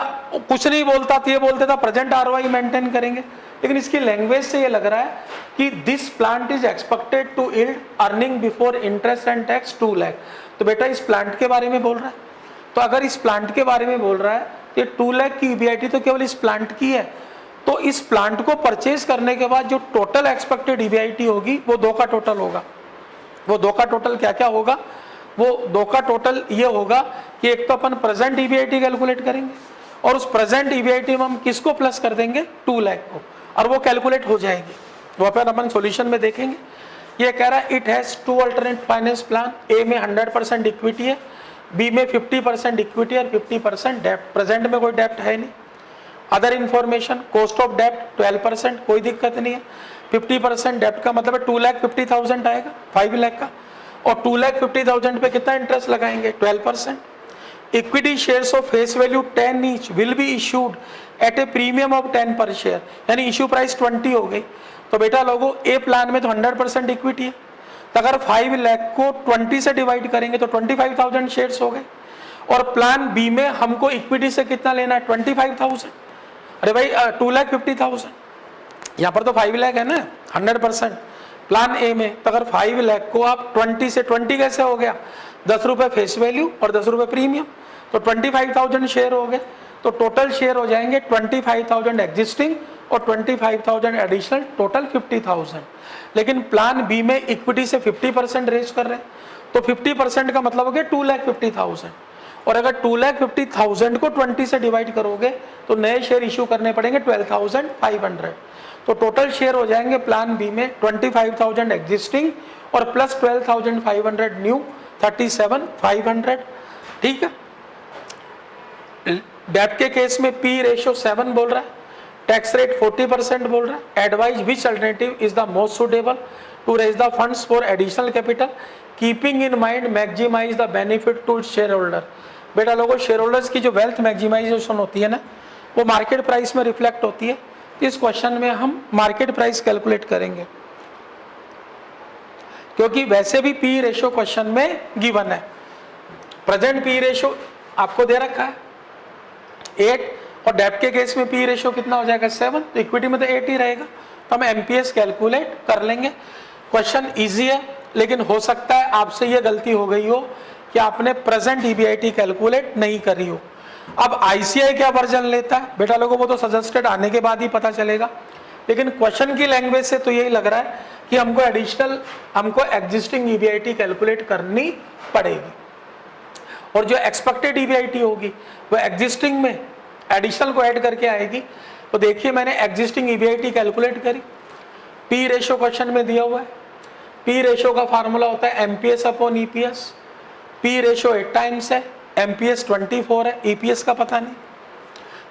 कुछ नहीं बोलता तो ये बोलते था प्रेजेंट आरओआई मेंटेन करेंगे। लेकिन इसकी लैंग्वेज से ये लग रहा है कि this plant is expected to yield earning before interest and tax 2 lakh. तो बेटा इस प्लांट के बारे में बोल रहा है, तो अगर इस प्लांट के बारे में बोल रहा है कि 2 लाख की ईबीआईटी तो केवल इस प्लांट की है, तो इस प्लांट को परचेज करने के बाद जो टोटल एक्सपेक्टेड ईबीआईटी होगी वो 2 का टोटल होगा। वो 2 का टोटल क्या क्या होगा? वो 2 का टोटल ये होगा कि एक तो अपन प्रेजेंट ईबीआईटी कैलकुलेट करेंगे और उस प्रेजेंट ईबीआईटी में हम किसको प्लस कर देंगे? 2 लाख को, और वो कैलकुलेट हो जाएगी। वो अपन सॉल्यूशन में देखेंगे। ये कह रहा है it has 2 alternate finance plan. A में 100% इक्विटी है, बी में 50% इक्विटी और 50% डेप्ट। प्रेजेंट में कोई डेप्ट है नहीं। अदर इंफॉर्मेशन, कॉस्ट ऑफ डेप्ट 12%, कोई दिक्कत नहीं है। 50% डेप्ट का मतलब है 2,50,000 आएगा 5 लाख का, और 2,50,000 पे कितना इंटरेस्ट लगाएंगे? 12%। Equity shares of face value 10 each will be issued at A premium of 10 पर शेयर, यानी इशू प्राइस 20 हो गई। तो बेटा लोगों, ए प्लान में तो 100% इक्विटी है, तो अगर 5 लाख को 20 से डिवाइड करेंगे तो 25,000 शेयर्स हो गए। और प्लान बी में हमको इक्विटी से कितना लेना है? 25,000। अरे भाई 2,50,000, यहाँ पर तो 5 लाख है ना 100%। प्लान ए में तो अगर 5 लाख को आप 20 से 20 कैसे हो गया? 10 रुपए फेस वैल्यू और 10 रुपए प्रीमियम, तो 25,000 शेयर हो गए। तो टोटल शेयर हो जाएंगे 25,000 एग्जिस्टिंग और 25,000 एडिशनल, टोटल 50,000। लेकिन प्लान बी में इक्विटी से 50% रेज कर रहे हैं, तो 50% का मतलब हो गया 2,50,000। और अगर 2,50,000 को 20 से डिवाइड करोगे तो नए शेयर इशू करने पड़ेंगे 12,500। तो टोटल शेयर हो जाएंगे प्लान बी में 25,000 एग्जिस्टिंग और प्लस 12,500 न्यू, 37,500, ठीक है। डेप्ट के केस में पी रेशियो 7 बोल रहा है, टैक्स रेट 40% बोल रहा है। Advise which alternative is the most suitable to raise the funds for additional capital keeping in mind maximise the benefit to shareholder. बेटा लोगों, शेयर होल्डर्स की जो वेल्थ मैक्सिमाइजेशन होती है ना, वो मार्केट प्राइस में रिफ्लेक्ट होती है। इस क्वेश्चन में हम मार्केट प्राइस कैलकुलेट करेंगे, क्योंकि वैसे भी पी रेशियो क्वेश्चन में गिवन है। प्रेजेंट पी रेशियो आपको दे रखा है 8, और डेप्ट के केस में पी रेशियो कितना हो जाएगा? 7। तो इक्विटी में तो 8 ही रहेगा, तो हम एमपीएस कैलकुलेट कर लेंगे। क्वेश्चन इजी है, लेकिन हो सकता है आपसे ये गलती हो गई हो कि आपने प्रेजेंट ईबीआईटी कैलकुलेट नहीं करी हो। अब आईसीआई क्या वर्जन लेता है बेटा लोगों, वो तो सजेस्टेड आने के बाद ही पता चलेगा। लेकिन क्वेश्चन की लैंग्वेज से तो यही लग रहा है कि हमको एडिशनल, हमको एग्जिस्टिंग ईबीआईटी कैलकुलेट करनी पड़ेगी, और जो एक्सपेक्टेड ईबीआईटी होगी वो एग्जिस्टिंग में एडिशनल को ऐड करके आएगी। तो देखिए मैंने एग्जिस्टिंग ईबीआईटी कैलकुलेट करी, पी रेशियो क्वेश्चन में दिया हुआ है। पी रेशियो का फार्मूला होता है MPS upon EPS. P ratio 8 times है, एमपीएस 24 है, ईपीएस का पता नहीं,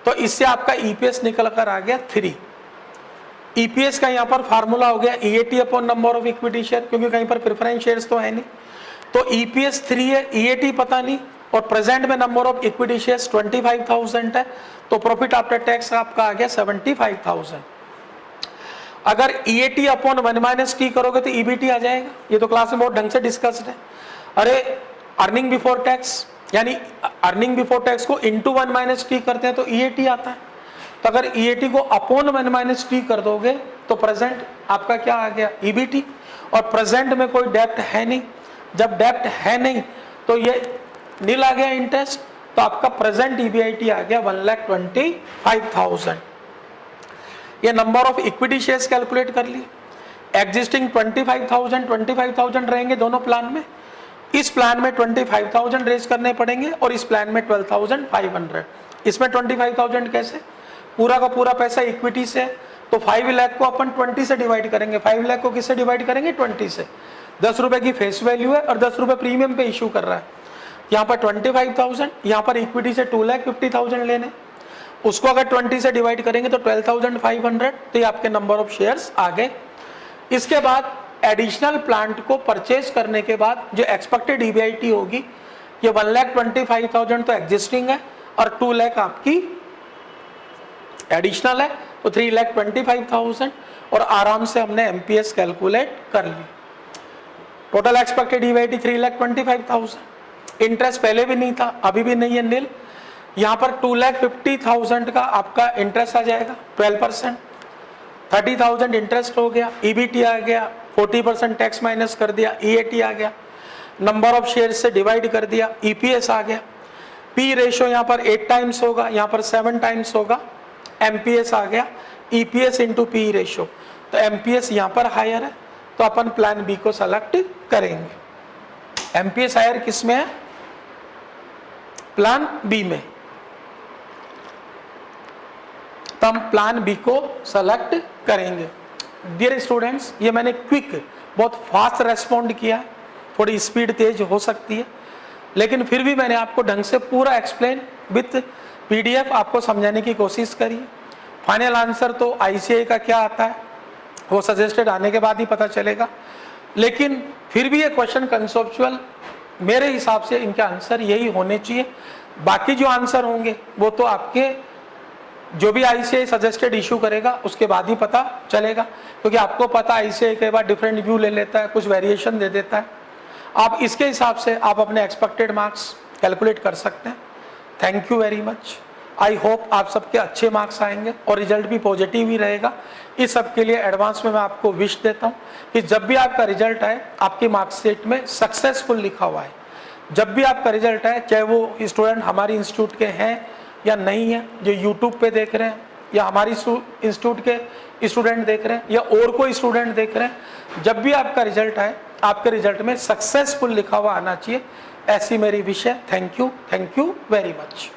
तो इससे आपका ईपीएस निकल कर आ गया 3। ईपीएस का यहाँ पर फार्मूला हो गया EAT upon number of equity share, क्योंकि कहीं पर प्रेफरेंस शेयर्स तो है नहीं, तो ईपीएस 3 है, ईएटी पता नहीं, और प्रेजेंट में नंबर ऑफ इक्विटी शेयर्स 25,000 है, तो प्रॉफिट आफ्टर टैक्स आपका आ गया 75,000। अगर ईएटी अपॉन 1 - टी करोगे तो ईबीटी आ जाएगा। ये तो क्लास में बहुत ढंग से डिस्कस्ड है। अरे अर्निंग बिफोर टैक्स, यानी अर्निंग बिफोर टैक्स को इंटू 1 - टी करते हैं तो ईएटी आता है। तो अगर ईएटी को अपॉन 1 - टी कर दोगे तो प्रेजेंट आपका क्या आ गया? ईबीटी। और प्रेजेंट में कोई डेप्ट है नहीं, जब डेप्ट है नहीं तो ये नील आ गया इंटरेस्ट, तो आपका प्रेजेंट ईबीआईटी आ गया 1,25,000। ये number of equity shares calculate कर लिए। एग्जिस्टिंग 25,000 रहेंगे दोनों प्लान में। इस प्लान में 25,000 रेज करने पड़ेंगे और इस प्लान में 12,500। इसमें 25,000 कैसे? पूरा का पूरा पैसा इक्विटी से, तो 5 लाख को अपन 20 से डिवाइड करेंगे। 5 लाख को किससे डिवाइड करेंगे? 20 से। 10 रुपए की फेस वैल्यू है और 10 रुपए प्रीमियम पे इशू कर रहा है। यहाँ पर 25,000, यहाँ पर इक्विटी से 2,50,000 लेने, उसको अगर 20 से डिवाइड करेंगे तो 12,500, तो ये आपके नंबर ऑफ शेयर्स आ गए। इसके बाद एडिशनल प्लांट को परचेज करने के बाद जो एक्सपेक्टेड EBIT होगी, ये 1,25,000 तो एग्जिस्टिंग है और 2 लाख आपकी एडिशनल है, तो 3,25,000 और आराम से हमने MPS कैलकुलेट कर ली। Total expected EBIT 3,25,000। इंटरेस्ट पहले भी नहीं था, अभी भी नहीं है, नील। यहाँ पर 2,50,000 का आपका इंटरेस्ट आ जाएगा 12%, 30,000 इंटरेस्ट हो गया, EBT आ गया, 40% टैक्स माइनस कर दिया, EAT आ गया, नंबर ऑफ शेयर से डिवाइड कर दिया, EPS आ गया, P रेशो यहाँ पर 8 टाइम्स होगा, यहाँ पर 7 टाइम्स होगा, MPS आ गया, EPS इंटू P रेशो, तो MPS यहाँ पर हायर है, तो अपन प्लान बी को सेलेक्ट करेंगे। MPS हायर किस में है? प्लान बी में, तो हम प्लान बी को सेलेक्ट करेंगे। डियर स्टूडेंट्स, ये मैंने क्विक, बहुत फास्ट रेस्पॉन्ड किया है, थोड़ी स्पीड तेज हो सकती है, लेकिन फिर भी मैंने आपको ढंग से पूरा एक्सप्लेन विथ PDF आपको समझाने की कोशिश करी है। फाइनल आंसर तो ICAI का क्या आता है वो सजेस्टेड आने के बाद ही पता चलेगा, लेकिन फिर भी ये क्वेश्चन कंसेप्चुअल मेरे हिसाब से इनके आंसर यही होने चाहिए। बाकी जो आंसर होंगे वो तो आपके जो भी ICAI सजेस्टेड इशू करेगा उसके बाद ही पता चलेगा, क्योंकि आपको पता ICAI कई बार डिफरेंट व्यू ले लेता है, कुछ वेरिएशन दे देता है। आप इसके हिसाब से आप अपने एक्सपेक्टेड मार्क्स कैलकुलेट कर सकते हैं। Thank you very much. I hope आप सबके अच्छे मार्क्स आएंगे और रिजल्ट भी पॉजिटिव ही रहेगा। इस सब के लिए एडवांस में मैं आपको विश देता हूँ कि जब भी आपका रिजल्ट आए, आपकी मार्कशीट में सक्सेसफुल लिखा हुआ है। जब भी आपका रिजल्ट आए, चाहे वो स्टूडेंट हमारी इंस्टीट्यूट के हैं या नहीं है, जो यूट्यूब पे देख रहे हैं, या हमारी इंस्टीट्यूट के स्टूडेंट देख रहे हैं, या और कोई स्टूडेंट देख रहे हैं, जब भी आपका रिजल्ट आए, आपके रिजल्ट में सक्सेसफुल लिखा हुआ आना चाहिए, ऐसी मेरी विश है। Thank you very much.